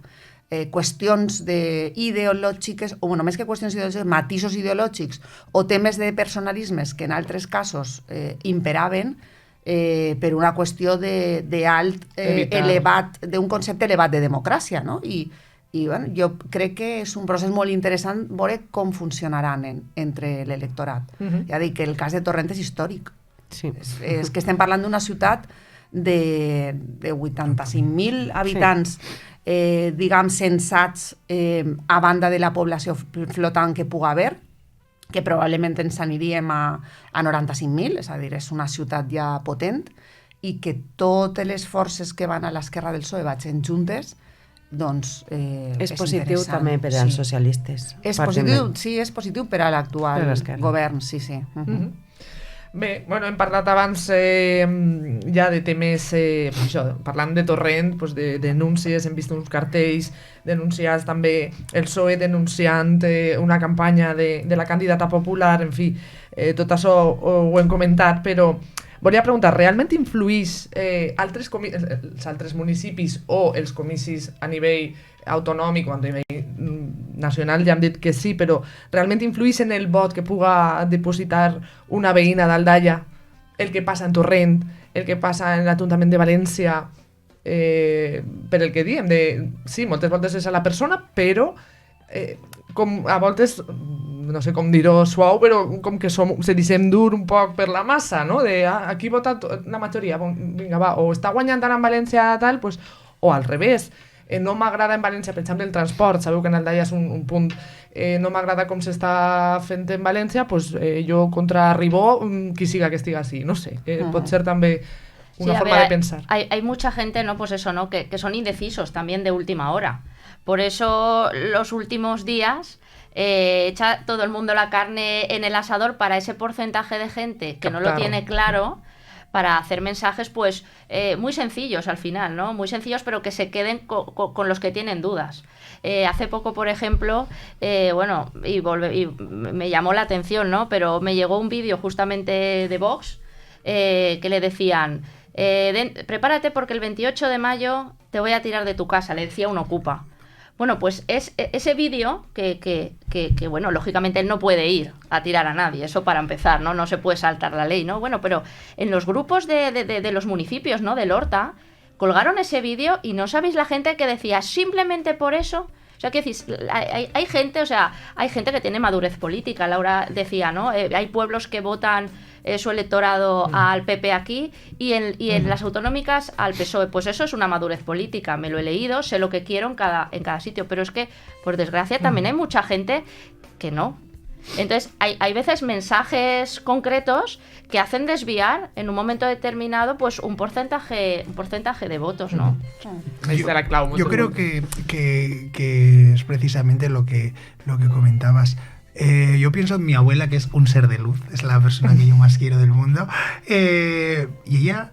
qüestions ideològiques, o més que qüestions ideològiques, matisos ideològics o temes de personalismes que en altres casos imperaven per una qüestió d'alt elevat, d'un concepte elevat de democràcia, no? I bueno, jo crec que és un procés molt interessant veure com funcionaran entre l'electorat. Ja dic que el cas de Torrent és històric. És que estem parlant d'una ciutat de 85.000 habitants, diguem, censats a banda de la població flotant que pugui haver, que probablement ens aniríem a 95.000, és a dir, és una ciutat ja potent, i que totes les forces que van a l'esquerra del PSOE vagin juntes, doncs és positiu també per als socialistes. És positiu, sí, és positiu per a l'actual govern, sí. Bé, hem parlat abans ja de temes, parlant de Torrent, de denúncies, hem vist uns cartells denunciats, també el PSOE denunciant una campanya de la candidata popular, en fi, tot això ho hem comentat, però volia preguntar, realment influïx els altres municipis o els comicis a nivell autonòmic o a nivell nacional, ja hem dit que sí, però realment influïx en el vot que puga depositar una veïna d'Aldaia, el que passa en Torrent, el que passa en l'Ajuntament de València, per el que diem, sí, moltes voltes és a la persona, però a voltes, no sé com dir-ho suau, però com que se deixem dur un poc per la massa, no? Aquí vota la majoria, vinga, va, o està guanyant tant en València tal, o al revés. No m'agrada en València, per exemple, el transport, sabeu que en Aldaia és un punt, no m'agrada com s'està fent en València, jo contra Ribó, qui siga que estiga així, no sé, pot ser també una forma de pensar. Hay mucha gente, ¿no? Pues eso, ¿no? Que son indecisos también de última hora. Por eso los últimos días echa todo el mundo la carne en el asador para ese porcentaje de gente que no lo tiene claro, para hacer mensajes muy sencillos al final, ¿no? Muy sencillos, pero que se queden con los que tienen dudas. Hace poco, por ejemplo, y me llamó la atención, ¿no? Pero me llegó un vídeo justamente de Vox que le decían, prepárate porque el 28 de mayo te voy a tirar de tu casa, le decía un ocupa. Bueno, pues es ese vídeo que bueno, lógicamente él no puede ir a tirar a nadie, eso para empezar, ¿no? No se puede saltar la ley, ¿no? Bueno, pero en los grupos de los municipios, ¿no? Del Horta, colgaron ese vídeo y no sabéis la gente que decía, simplemente por eso O sea, que hay gente, o sea, hay gente que tiene madurez política. Laura decía, ¿no? Hay pueblos que votan su electorado al PP aquí y en las autonómicas al PSOE. Pues eso es una madurez política. Me lo he leído, sé lo que quiero en cada sitio. Pero es que, por desgracia, también hay mucha gente que no. Entonces, hay veces mensajes concretos que hacen desviar en un momento determinado pues un porcentaje de votos, ¿no? Ahí está la clave. Yo creo que es precisamente lo que comentabas. Yo pienso en mi abuela, que es un ser de luz, es la persona que yo más quiero del mundo, y ella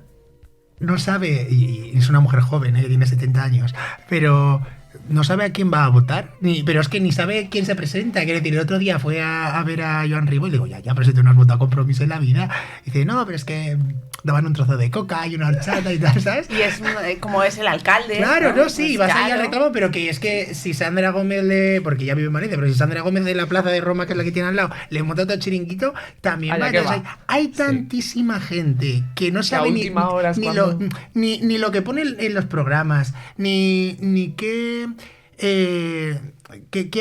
no sabe, y es una mujer joven, que tiene 70 años, pero no sabe a quién va a votar, pero es que ni sabe quién se presenta. Quiero decir, el otro día fue a ver a Joan Ribó y le digo, ya, pero si tú no has votado Compromiso en la vida. Y dice, no, pero es que daban un trozo de coca y una horchata y tal, ¿sabes? Y es como es el alcalde. Claro, no, sí, pues vas ahí claro. al reclamo, pero que es que si Sandra Gómez porque ya vive en Valencia, pero si Sandra Gómez de la Plaza de Roma, que es la que tiene al lado, le monta otro chiringuito, también Allá va. que Entonces, va. hay tantísima gente que no sabe última hora es cuando- ni lo que pone en los programas, ni qué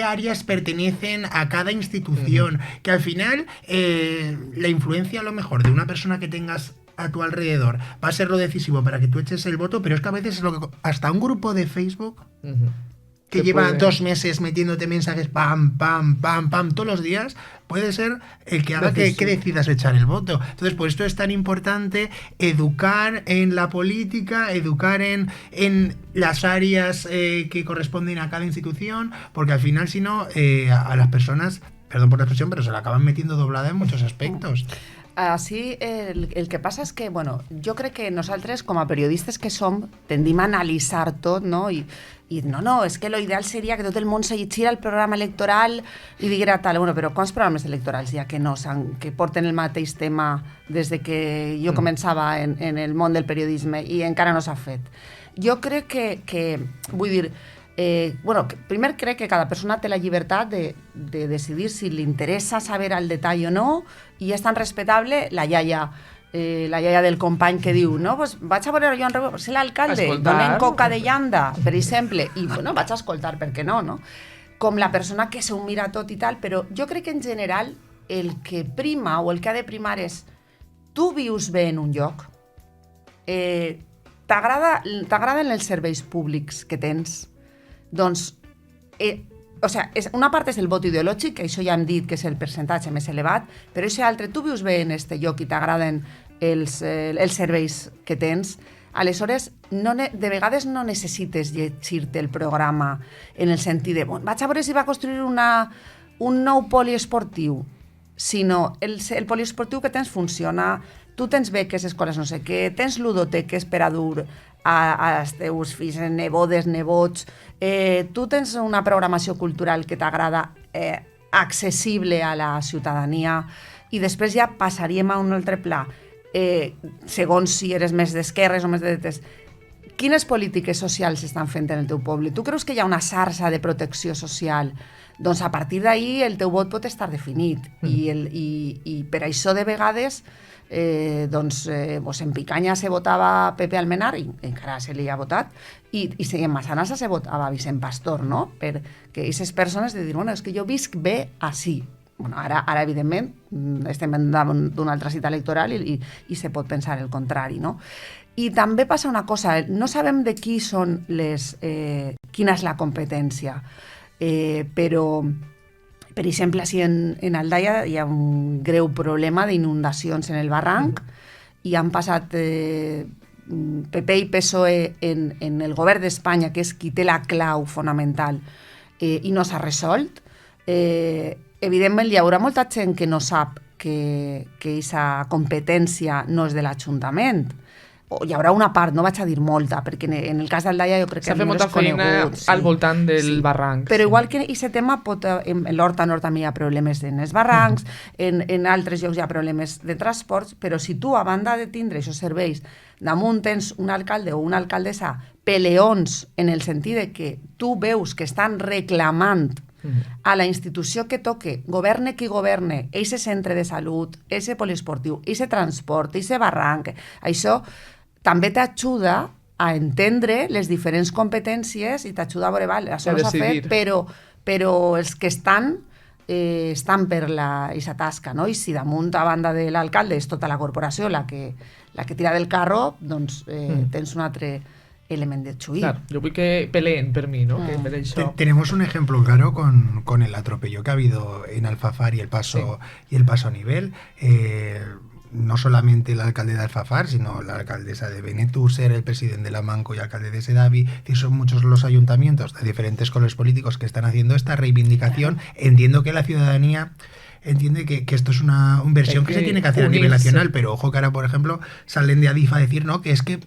áreas pertenecen a cada institución, que al final la influencia a lo mejor de una persona que tengas a tu alrededor va a ser lo decisivo para que tú eches el voto, pero es que a veces hasta un grupo de Facebook que Se lleva puede. 2 meses metiéndote mensajes pam, todos los días, puede ser el que haga que decidas echar el voto. Entonces, por esto es tan importante educar en la política, educar en las áreas que corresponden a cada institución, porque al final, si no, a las personas, perdón por la expresión, pero se la acaban metiendo doblada en muchos aspectos. Així, el que passa és que, bueno, jo crec que nosaltres, com a periodistes que som, tendim a analitzar tot, no? I no, és que l'ideal seria que tot el món se llegirà el programa electoral i diguera tal, bueno, però quants programes electorals hi ha que porten el mateix tema des de que jo començava en el món del periodisme i encara no s'ha fet? Jo crec que vull dir, bueno, primer crec que cada persona té la llibertat de decidir si li interessa saber al detall o no, i és tan respectable la iaia del company que diu, no, pues vaig a veure Joan Ribó, ser l'alcalde, Escoltar. donen coca de llanda, per exemple, i bueno, vaig a escoltar, per què no? Com la persona que s'ho mira tot i tal, però jo crec que en general el que prima o el que ha de primar és tu vius bé en un lloc, t'agraden els serveis públics que tens, doncs, o sea, una part és el vot ideològic, que això ja hem dit que és el percentatge més elevat, però això altre, tu vius bé en este lloc i t'agraden els serveis que tens, aleshores, de vegades no necessites llegir-te el programa en el sentit de, bueno, vaig a veure si va construir un nou poliesportiu, sinó el poliesportiu que tens funciona, tu tens beques, escoles no sé què, tens ludoteques per a dur als teus fills, nebodes, nebots, tu tens una programació cultural que t'agrada, accessible a la ciutadania, i després ja passaríem a un altre pla, segons si eres més d'esquerres o més de dretes. Quines polítiques socials s'estan fent en el teu poble? Tu creus que hi ha una xarxa de protecció social? Doncs a partir d'ahir el teu vot pot estar definit, i per això de vegades en Picanya se votava Pepe Almenar, i encara se li ha votat, i en Massanassa se votava Vicent Pastor, no? Perquè aquestes persones de dir, bueno, és que jo visc bé així. Bueno, ara, evidentment, estem davant d'una altra cita electoral i se pot pensar el contrari, no? I també passa una cosa, no sabem de qui són quina és la competència, però, per exemple, si en Aldaia hi ha un greu problema d'inundacions en el barranc i han passat PP i PSOE en el govern d'Espanya, que és qui té la clau fonamental, i no s'ha resolt, evidentment hi haurà molta gent que no sap que aquesta competència no és de l'Ajuntament. O hi haurà una part, no vaig a dir molta, perquè en el cas d'Aldaia jo crec que s'ha fet molta feina al voltant del barranc. Però igual que aquest tema, en l'Horta Nord també hi ha problemes en els barrancs, en altres llocs hi ha problemes de transports, però si tu, a banda de tindre aquests serveis, damunt tens un alcalde o una alcaldessa peleons en el sentit de que tu veus que estan reclamant a la institució que toque, governe qui governe, eixe centre de salut, eixe poliesportiu, eixe transport, eixe barranc, això també t'ajuda a entendre les diferents competències i t'ajuda a veure, vale, això no s'ha fet, però els que estan per aquesta tasca, no? I si damunt, a banda de l'alcalde, és tota la corporació la que tira del carro, doncs tens un altre element de xuir. Claro, yo voy que peleen per mi, ¿no? Que per això... Tenemos un ejemplo claro con el atropello que ha habido en Alfafar y el paso a nivel. No solamente el alcalde de Alfafar, sino la alcaldesa de Benetúser, el presidente de la Manco y el alcalde de Sedaví. Son muchos los ayuntamientos de diferentes colores políticos que están haciendo esta reivindicación. Claro. Entiendo que la ciudadanía entiende que esto es una inversión que se tiene que hacer a nivel nacional, pero ojo que ahora, por ejemplo, salen de Adif a decir, no, que es que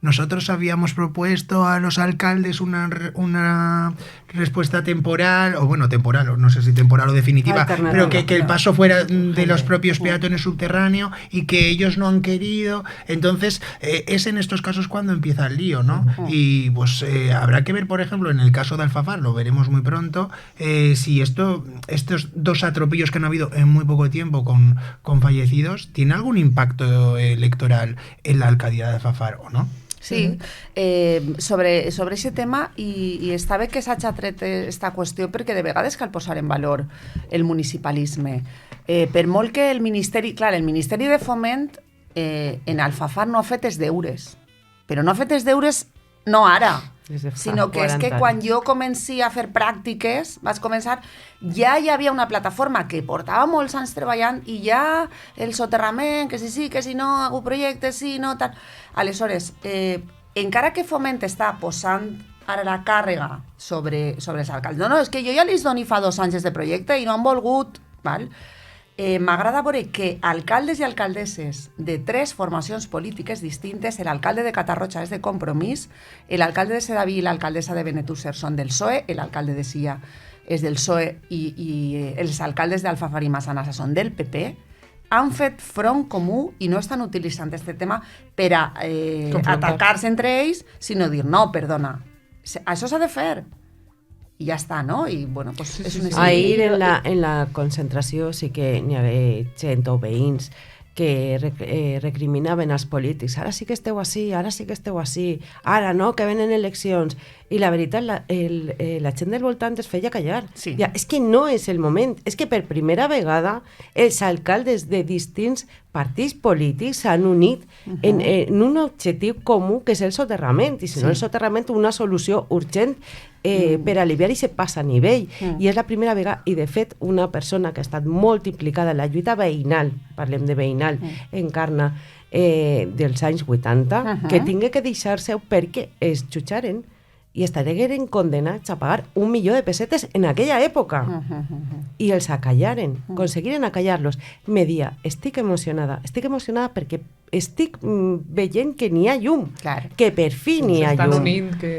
nosotros habíamos propuesto a los alcaldes una respuesta temporal, o bueno, temporal, o no sé si temporal o definitiva, pero que el paso fuera de los propios peatones subterráneos y que ellos no han querido. Entonces, es en estos casos cuando empieza el lío, ¿no? Y pues habrá que ver, por ejemplo, en el caso de Alfafar, lo veremos muy pronto, si estos dos atropellos que han habido en muy poco tiempo con fallecidos, ¿tiene algún impacto electoral en la alcaldía de Alfafar o no? Sí, sobre aquest tema i està bé que s'hagi tret aquesta qüestió perquè de vegades cal posar en valor el municipalisme. Per molt que el Ministeri de Foment en Alfafar no ha fet els deures, però no ha fet els deures no ara, sinó que és que quan jo comenci a fer pràctiques, vaig començar, ja hi havia una plataforma que portava molts anys treballant i ja el soterrament, que sí, que si no, algun projecte, sí, no, tal. Aleshores, encara que Foment està posant ara la càrrega sobre els alcaldes, no, és que jo ja li dono fa 2 anys de projecte i no han volgut, val? M'agrada veure que alcaldes i alcaldesses de 3 formacions polítiques distintes, l'alcalde de Catarroja és de Compromís, l'alcalde de Sedaví i l'alcaldessa de Benetúser són del PSOE, l'alcalde de Silla és del PSOE i els alcaldes d'Alfafar i Massanassa són del PP, han fet front comú i no estan utilitzant aquest tema per a atacar-se entre ells, sinó dir, no, perdona, això s'ha de fer. I ja està, no? I, bueno, pues és un ahir en la concentració sí que n'hi havia gent o veïns que recriminaven als polítics, ara sí que esteu així, ara sí que esteu així, ara no, que venen eleccions. I la veritat, la gent del voltant es feia callar. Sí. Ja, és que no és el moment, és que per primera vegada els alcaldes de distints partits polítics s'han unit en un objectiu comú que és el soterrament, i si no el soterrament una solució urgent per aliviar aquest pas a nivell. I és la primera vegada, i de fet una persona que ha estat molt implicada en la lluita veïnal, parlem de veïnal, Encarna, dels anys 80, que tingui que deixar-se perquè es jutjaren i estaven condenats a pagar 1 milió de pessetes en aquella època. I els acallaren, aconseguiren acallar-los. Me dia, estic emocionada perquè estic veient que n'hi ha llum, que per fi n'hi ha llum.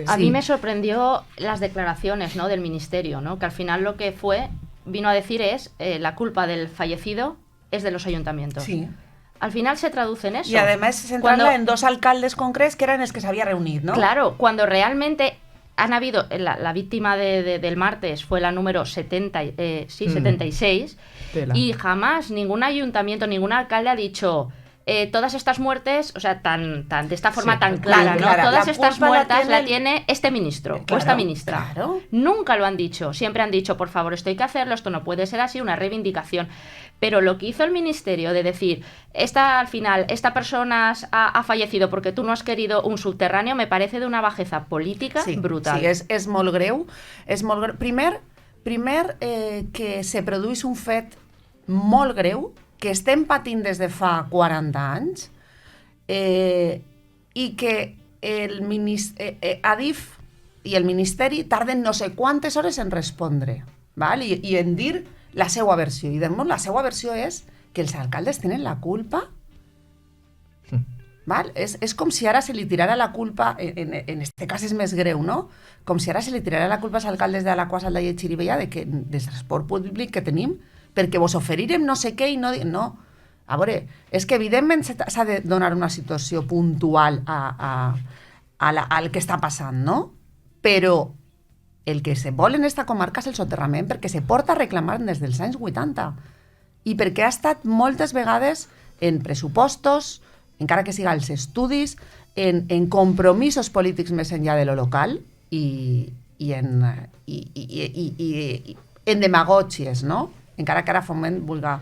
A mí me sorprendió las declaraciones, ¿no?, del ministerio, ¿no?, que al final lo que vino a decir es la culpa del fallecido es de los ayuntamientos. Sí. Al final se traduce en eso. Y además centrarla en 2 alcaldes concretos que eran los que se había reunido, ¿no? Claro, cuando realmente han habido, la víctima del martes fue la número 76, y jamás ningún ayuntamiento, ningún alcalde ha dicho todas estas muertes, o sea, de esta forma tan clara, ¿no? Todas estas muertes la tiene este ministro o esta ministra. Claro. Nunca lo han dicho, siempre han dicho, por favor, esto hay que hacerlo, esto no puede ser así, una reivindicación. Pero lo que hizo el ministerio de decir, al final, esta persona ha fallecido porque tú no has querido un subterráneo, me parece de una bajeza política brutal. Sí, és molt greu. És molt greu. Primer que se produís un fet molt greu, que estem patint des de fa 40 anys, i que Adif i el Ministeri tarden no sé quantes hores en respondre, val? I en dir la seva versió. I la seva versió és que els alcaldes tenen la culpa. Val? És com si ara se li tirara la culpa, en este cas és més greu, no? Com si ara se li tirara la culpa als alcaldes de Alaquàs, Aldaia i Xirivella del transport públic que tenim, perquè vos oferirem no sé què i no... No. A veure, és que evidentment s'ha de donar una situació puntual al que està passant, no? Però el que se vol en esta comarca és el soterrament perquè se porta reclamant des dels anys 80 i perquè ha estat moltes vegades en pressupostos, encara que siga els estudis, en compromisos polítics més enllà de lo local i en demagògies, no? Encara que ara Foment vulga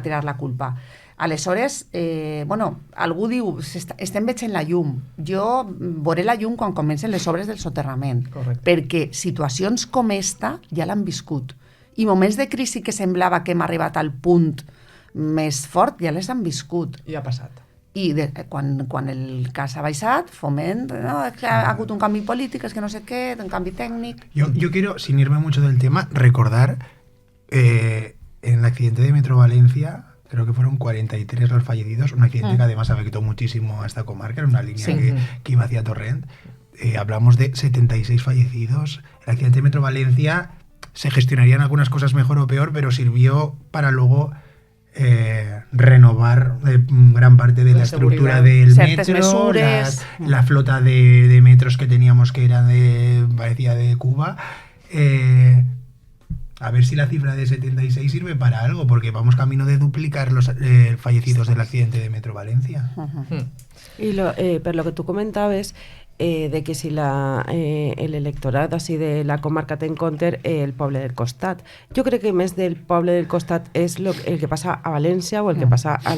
tirar la culpa. Aleshores, algú diu, estem veient la llum. Jo veuré la llum quan comencen les obres del soterrament. Correcte. Perquè situacions com esta ja l'han viscut. I moments de crisi que semblava que hem arribat al punt més fort ja les han viscut. I ha passat. I quan el cas ha baixat, Foment, no, es que ha hagut un canvi polític, és que no sé què, un canvi tècnic. Yo quiero, sin irme mucho del tema, recordar en el accidente de Metro Valencia, creo que fueron 43 los fallecidos, un accidente que además afectó muchísimo a esta comarca, era una línea que iba hacia Torrent. Hablamos de 76 fallecidos. El accidente de Metro Valencia se gestionarían algunas cosas mejor o peor, pero sirvió para luego renovar gran parte de la estructura del metro, la flota de metros que teníamos que era parecía de Cuba. A ver si la cifra de 76 sirve para algo, porque vamos camino de duplicar los fallecidos del accidente de Metro Valencia. Y per lo que tu comentaves, de que si el electorat així de la comarca té en compte el poble del costat. Jo crec que més del poble del costat és el que passa a València o el que passa a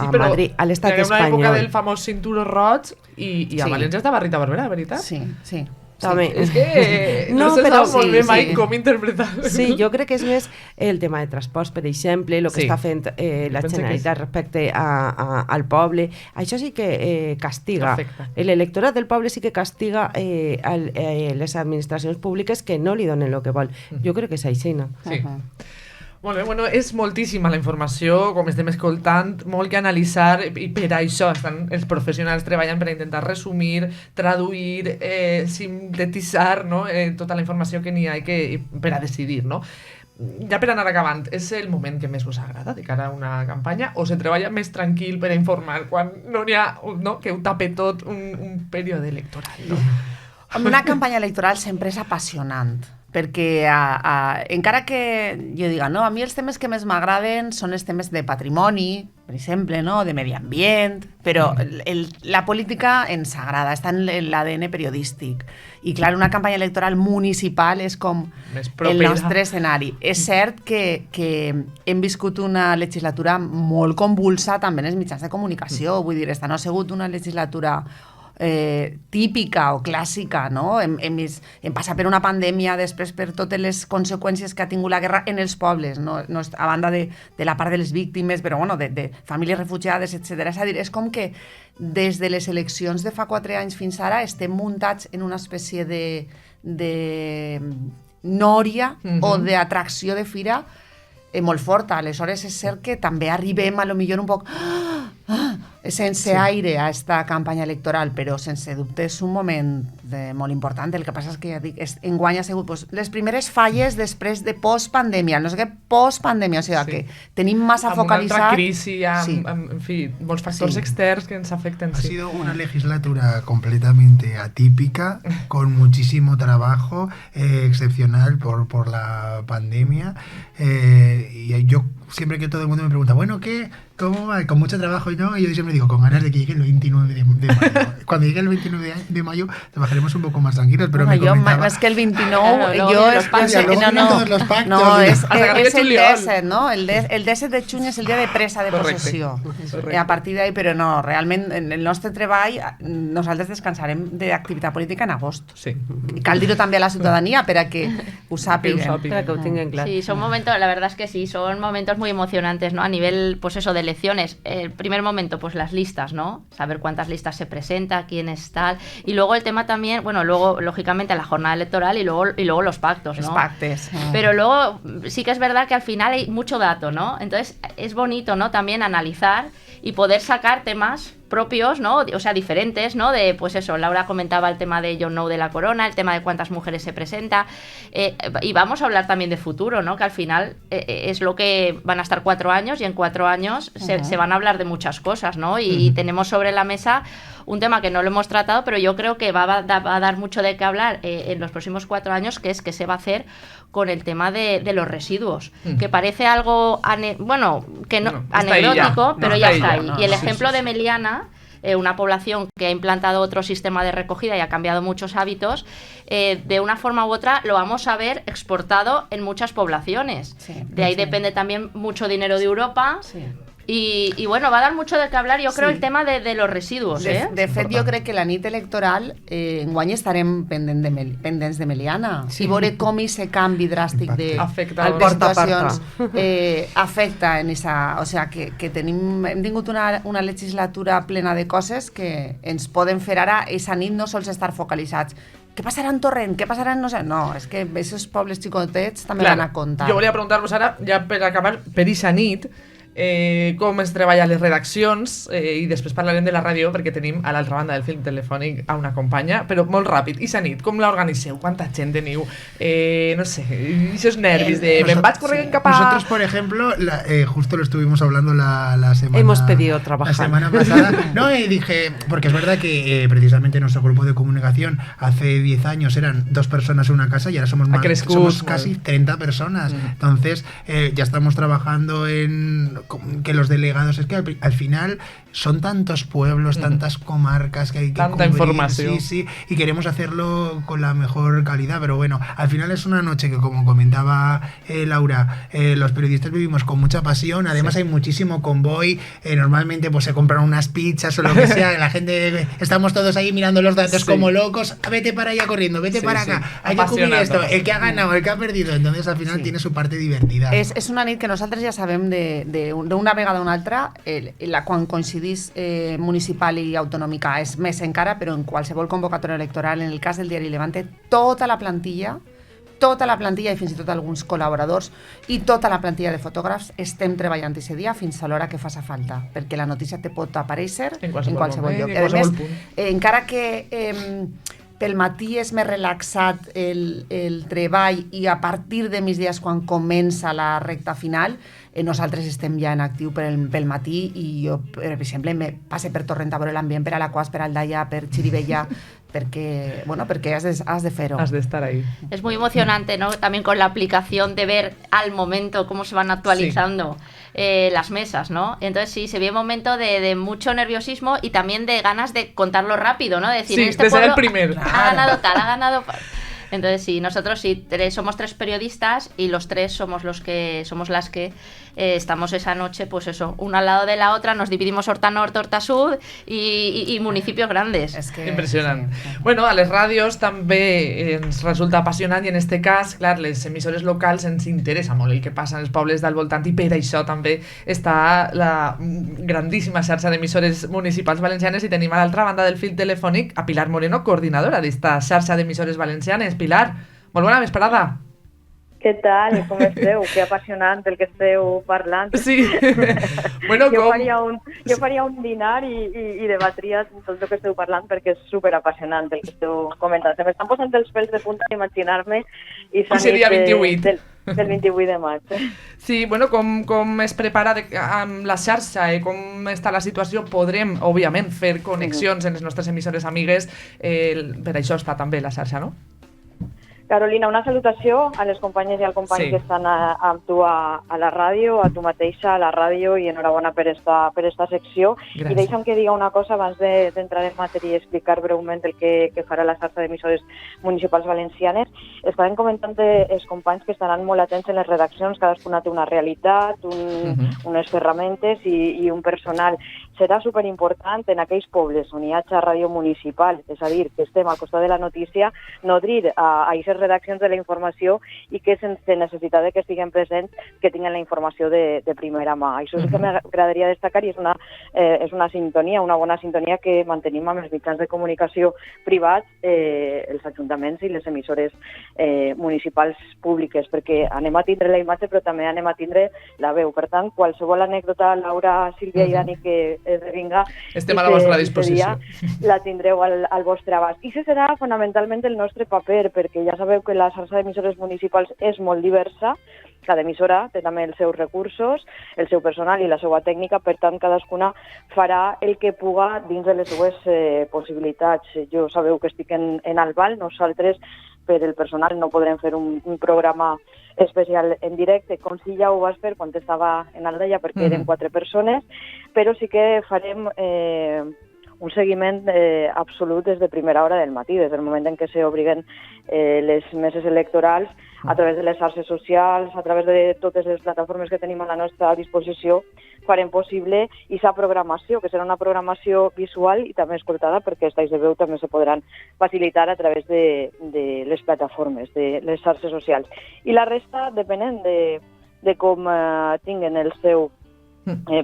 Madrid, a l'estat espanyol. Hi ha una època del famós cinturó roig i a València estava Rita Barberà, veritat? Sí. També. És que no se sap molt bé mai com interpretar. Sí, jo crec que és més el tema de transports, per exemple, el que està fent la Generalitat respecte al poble. Això sí que castiga. L'electorat del poble sí que castiga les administracions públiques que no li donen el que vol. Jo crec que és així, no? Sí. Molt bé, bueno, és moltíssima la informació, com estem escoltant, molt que analitzar, i per això estan els professionals treballant per intentar resumir, traduir, sintetitzar, no? Tota la informació que n'hi ha per a decidir, no? Ja per anar acabant, és el moment que més us agrada de cara a una campanya o se treballa més tranquil per a informar quan no n'hi ha, no? Que ho tape tot un període electoral, no? Una campanya electoral sempre és apassionant, perquè encara que jo diga, no, a mi els temes que més m'agraden són els temes de patrimoni, per exemple, no? De medi ambient, però la política ens agrada, està en l'ADN periodístic. I clar, una campanya electoral municipal és com el nostre escenari. És cert que hem viscut una legislatura molt convulsa també en els mitjans de comunicació, vull dir, esta no ha sigut una legislatura típica o clàssica, no? Hem passat per una pandèmia, després per totes les conseqüències que ha tingut la guerra en els pobles, no a banda de la part de les víctimes, però bueno, de famílies refugiades, etc. És a dir, és com que des de les eleccions de fa 4 anys fins ara estem muntats en una espècie de nòria o d'atracció de fira molt forta. Aleshores és cert que també arribem a lo millor un poc sense aire a esta campanya electoral, però sense dubte és un moment molt important. El que passa és que ja dic, enguany ha sigut les primeres falles després de postpandèmia, no sé què, postpandèmia, o sigui que tenim massa focalitzat. Amb una altra crisi, en fi, molts factors externs que ens afecten. Ha sido una legislatura completamente atípica, con muchísimo trabajo, excepcional por la pandemia, y yo siempre que todo el mundo me pregunta, bueno, ¿qué? ¿Cómo va? Con mucho trabajo, ¿no? Y yo siempre digo, con ganas de que llegue el 29 de mayo. Cuando llegue el 29 de mayo trabajaremos un poco más tranquilos, pero me comentaba... Es que el 29... todos los pactos. No, és el 17, no? El 17 de juny és el dia de presa de possessió. A partir d'ahí, però no, realment, en el nostre treball, nosaltres descansarem d'activitat política en agost. Sí. I cal dir-ho també a la ciutadania per a que ho sàpiguen. Para que ho tinguen clar. Sí, son momentos, la verdad es que sí, son momentos muy emocionantes, ¿no? A nivel, pues eso, de elecciones. El primer momento, pues las listas, ¿no? Saber cuántas listas se presenta, quién es tal. Y luego el tema también, bueno, luego, lógicamente, la jornada electoral y luego los pactos, ¿no? Los pactes. Pero luego sí que es verdad que al final hay mucho dato, ¿no? Entonces es bonito, ¿no? También analizar y poder sacar temas propios, ¿no? O sea, diferentes, ¿no? De, pues eso, Laura comentaba el tema de Jon Nou de la Corona, el tema de cuántas mujeres se presenta, y vamos a hablar también de futuro, ¿no? Que al final es lo que van a estar 4 años y en 4 años se van a hablar de muchas cosas, ¿no? Y tenemos sobre la mesa un tema que no lo hemos tratado, pero yo creo que va a dar mucho de qué hablar en los próximos 4 años, que es qué se va a hacer con el tema de los residuos, que parece algo, bueno, que no, anecdótico, pero ya está ahí. Y el ejemplo de Meliana, una población que ha implantado otro sistema de recogida y ha cambiado muchos hábitos, de una forma u otra lo vamos a ver exportado en muchas poblaciones. Sí, de ahí depende también mucho dinero de Europa. Sí. I bueno, va a dar mucho de qué hablar, jo crec, el tema de los residuos. De fet, jo crec que la nit electoral enguany estarem pendents de Meliana i veure com aquest canvi dràstic de situacions afecta en esa... O sigui, que hem tingut una legislatura plena de coses que ens poden fer ara esa nit no sols estar focalitzats. Què passarà en Torrent? Què passarà en no sé? No, és que aquests pobles xicotets també van a comptar. Jo volia preguntar-vos ara, ja per acabar, per aquesta nit, com es treballa a les redaccions i després parlarem de la ràdio perquè tenim a l'altra banda del fil telefònic a una companya, però molt ràpid. I la nit, com l'organiceu? Quanta gent teniu? No sé, esos nervis de me'n vaig corrent cap a... Nosotros, por ejemplo, justo lo estuvimos hablando la semana... Hemos pedido trabajar. La semana pasada. No, y dije, porque es verdad que precisamente nuestro grupo de comunicación hace 10 años eran 2 personas en una casa y ahora somos casi 30 personas. Entonces, ya estamos trabajando en... que los delegados, es que al final son tantos pueblos, tantas comarcas que hay que tanta cubrir, información. sí, y queremos hacerlo con la mejor calidad, pero bueno, al final es una noche que, como comentaba Laura, los periodistas vivimos con mucha pasión, además hay muchísimo convoy, normalmente pues se compran unas pizzas o lo que sea, la gente, estamos todos ahí mirando los datos como locos, vete para allá corriendo, vete para acá, hay que cubrir esto, el que ha ganado, el que ha perdido, entonces al final tiene su parte divertida. És una nit que nosaltres ja sabem d'una vegada a una altra, quan coincidís municipal i autonòmica és més encara, però en qualsevol convocatòria electoral, en el cas del diari Levante, tota la plantilla i fins i tot alguns col·laboradors i tota la plantilla de fotògrafs estem treballant aquest dia fins a l'hora que faci falta, perquè la notícia te pot aparèixer en qualsevol lloc. A més, encara que pel matí és més relaxat el treball i a partir de migdies quan comença la recta final, nosaltres estem ja en actiu pel matí i jo, per exemple, me passe per Torrent a veure l'ambient, per Alaquàs, per Aldaia, per Xirivella, porque has de fer-ho. Has de estar ahí. Es muy emocionante, ¿no? También con la aplicación de ver al momento cómo se van actualizando las mesas, ¿no? Entonces sí, se ve un momento de mucho nerviosismo y también de ganas de contarlo rápido, ¿no? De decir, sí, en este de ser pueblo el primer. Ha ganado tal, ha ganado... Entonces sí, nosotros sí, somos 3 periodistas y los 3 somos las que estamos esa noche, pues eso, una al lado de la otra, nos dividimos Horta Nord, Horta Sud y municipios grandes. És que impressionant. Sí. Bueno, a les ràdios també ens resulta apassionant i en este cas, clar, les emissores locals ens interessa molt el que passa als pobles del voltant i per això també està la grandíssima xarxa d'emissores municipals valencianes i tenim a l'altra banda del fil telefònic a Pilar Moreno, coordinadora d'esta xarxa d'emissores valencianes. Pilar, molt bona vesprada. Què tal? Com esteu? Que apassionant el que esteu parlant. Sí. Bueno, jo faria un dinar i debatria tot el que esteu parlant perquè és superapassionant el que esteu comentant. Se m'estan posant els pèls de punta d'imaginar-me i seria 28. Del 28 de maig. Sí, bueno, com es prepara amb la xarxa i com està la situació, podrem, òbviament, fer connexions en les nostres emissores amigues. Per això està també la xarxa, no? Carolina, una salutació a les companyes i al company que estan amb tu a la ràdio, a tu mateixa a la ràdio i enhorabona per esta secció. Gràcies. I deixa'm que diga una cosa abans d'entrar en matèria i explicar breument el que farà la xarxa d'emissores municipals valencianes. Estaven comentant els companys que estaran molt atents en les redaccions, cadascuna té una realitat, unes ferramentes i un personal. Serà superimportant en aquells pobles on hi hagi ràdio municipal, és a dir, que estem al costat de la notícia, nodrir a aquestes redaccions de la informació i que sense necessitat que estiguin presents que tinguin la informació de primera mà. Això sí que m'agradaria destacar i és una sintonia, una bona sintonia que mantenim amb els mitjans de comunicació privats, els ajuntaments i les emissores municipals públiques, perquè anem a tindre la imatge però també anem a tindre la veu. Per tant, qualsevol anècdota, Laura, Sílvia i Dani, que esdevinga, estem a la vostra disposició. La tindreu al vostre abast. I això serà fonamentalment el nostre paper, perquè ja sabeu que la xarxa d'emissores municipals és molt diversa, cada emissora té també els seus recursos, el seu personal i la seva tècnica, per tant cadascuna farà el que puga dins de les seues possibilitats. Jo sabeu que estic en Albal, nosaltres per el personal no podrem fer un programa especial en directe, com si ja ho vas fer quan estava en Aldaia, perquè eren 4 persones, però sí que farem un seguiment absolut des de primera hora del matí, des del moment en què s'obriguen les meses electorals, a través de les xarxes socials, a través de totes les plataformes que tenim a la nostra disposició, farem possible aquesta programació, que serà una programació visual i també escoltada, perquè els talls de veu també se podran facilitar a través de les plataformes, de les xarxes socials. I la resta, depenent de com tinguen el seu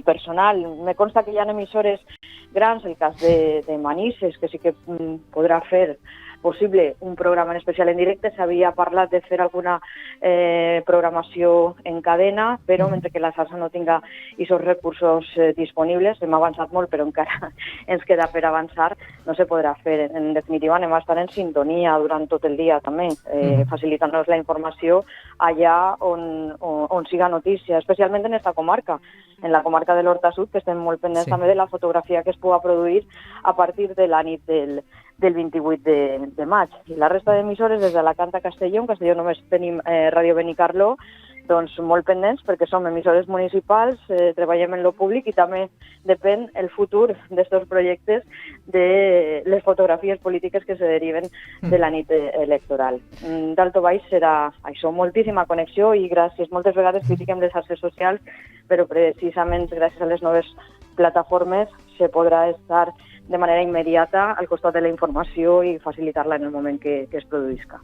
personal. Me consta que hi ha emissores grans, el cas de Manises, que sí que podrà fer possible un programa en especial en directe. S'havia parlat de fer alguna programació en cadena, però mentre que la xarxa no tinga aquests recursos disponibles, hem avançat molt, però encara ens queda per avançar, no se podrà fer. En definitiva, anem a estar en sintonia durant tot el dia també, facilitant-nos la informació allà on siga notícia, especialment en aquesta comarca, en la comarca de l'Horta Sud, que estem molt pendents també de la fotografia que es pugui produir a partir de la nit del 28 de maig. I la resta d'emissores, des d'Alacant a Castelló, en Castelló només tenim Ràdio Benicarló, doncs molt pendents perquè som emissores municipals, treballem en lo públic i també depèn el futur d'aquests projectes de les fotografies polítiques que se deriven de la nit electoral. D'alto baix serà això, moltíssima connexió i gràcies. Moltes vegades critiquem les xarxes socials, però precisament gràcies a les noves plataformes se podrà estar de manera immediata al costat de la informació i facilitar-la en el moment que es produïsca.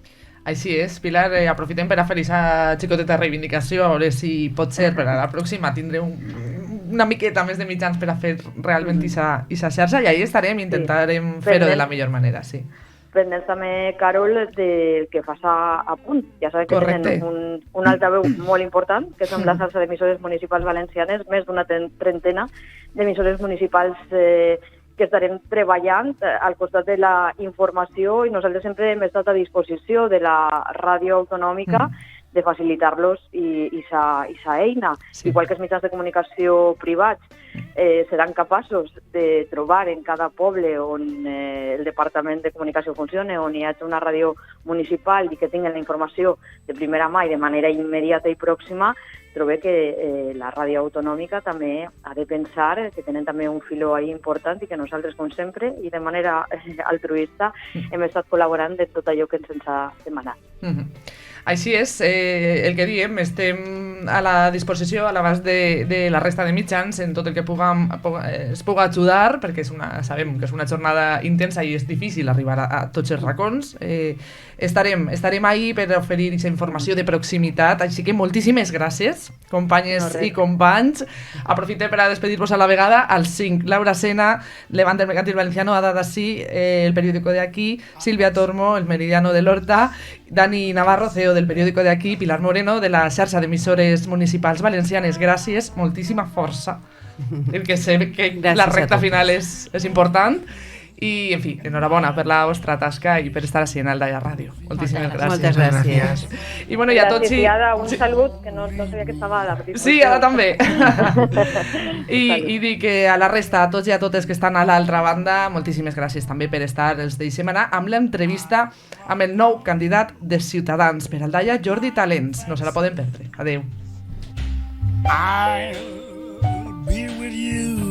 Així és, Pilar, aprofitem per a fer aquesta xicoteta reivindicació, a veure si pot ser per a la pròxima tindré una miqueta més de mitjans per a fer realment aquesta xarxa i ahí estarem i intentarem fer-ho de la millor manera, sí. Pendents també, Carol, del que fas a punt. Ja sabeu que tenen un altaveu molt important, que són la xarxa d'emissores municipals valencianes, més d'una trentena d'emissores municipals que estarem treballant al costat de la informació i nosaltres sempre hem estat a disposició de la ràdio autonòmica de facilitar-los i sa eina. Igual que els mitjans de comunicació privats seran capaços de trobar en cada poble on el Departament de Comunicació funcione, on hi hagi una ràdio municipal i que tinguin la informació de primera mà i de manera immediata i pròxima, trobo que la ràdio autonòmica també ha de pensar que tenen també un filó ahí important i que nosaltres, com sempre, i de manera altruista, hem estat col·laborant de tot allò que ens ha demanat. Així és, el que diem, estem a la disposició, a l'abast de la resta de mitjans en tot el que es puga ajudar, perquè sabem que és una jornada intensa i és difícil arribar a tots els racons. Estarem ahí per oferir aquesta informació de proximitat, així que moltíssimes gràcies, companyes i companys. Aprofitem per a despedir-vos a la vegada als 5. Laura Sena, Levante el Mercantil Valenciano, Ada Dasí, el periódico de aquí, Silvia Tormo, el Meridiano de l'Horta, Dani Navarro, CEO del periódico de aquí, Pilar Moreno, de la xarxa d'emissores municipals valencianes. Gràcies, moltíssima força, perquè sé que la recta final és important. I, en fi, enhorabona per la vostra tasca i per estar així en Aldaia Ràdio. Moltíssimes gràcies. Moltes gràcies. I bueno, ja tots... Gràcies, Ada, un salut, que no sabia que estava a la disposició. Sí, ara també. I dic que a la resta, a tots i a totes que estan a l'altra banda, moltíssimes gràcies també per estar. Els deixem anar amb l'entrevista amb el nou candidat de Ciutadans per Aldaia, Jordi Talents. No se la poden perdre. Adéu. I'll be with you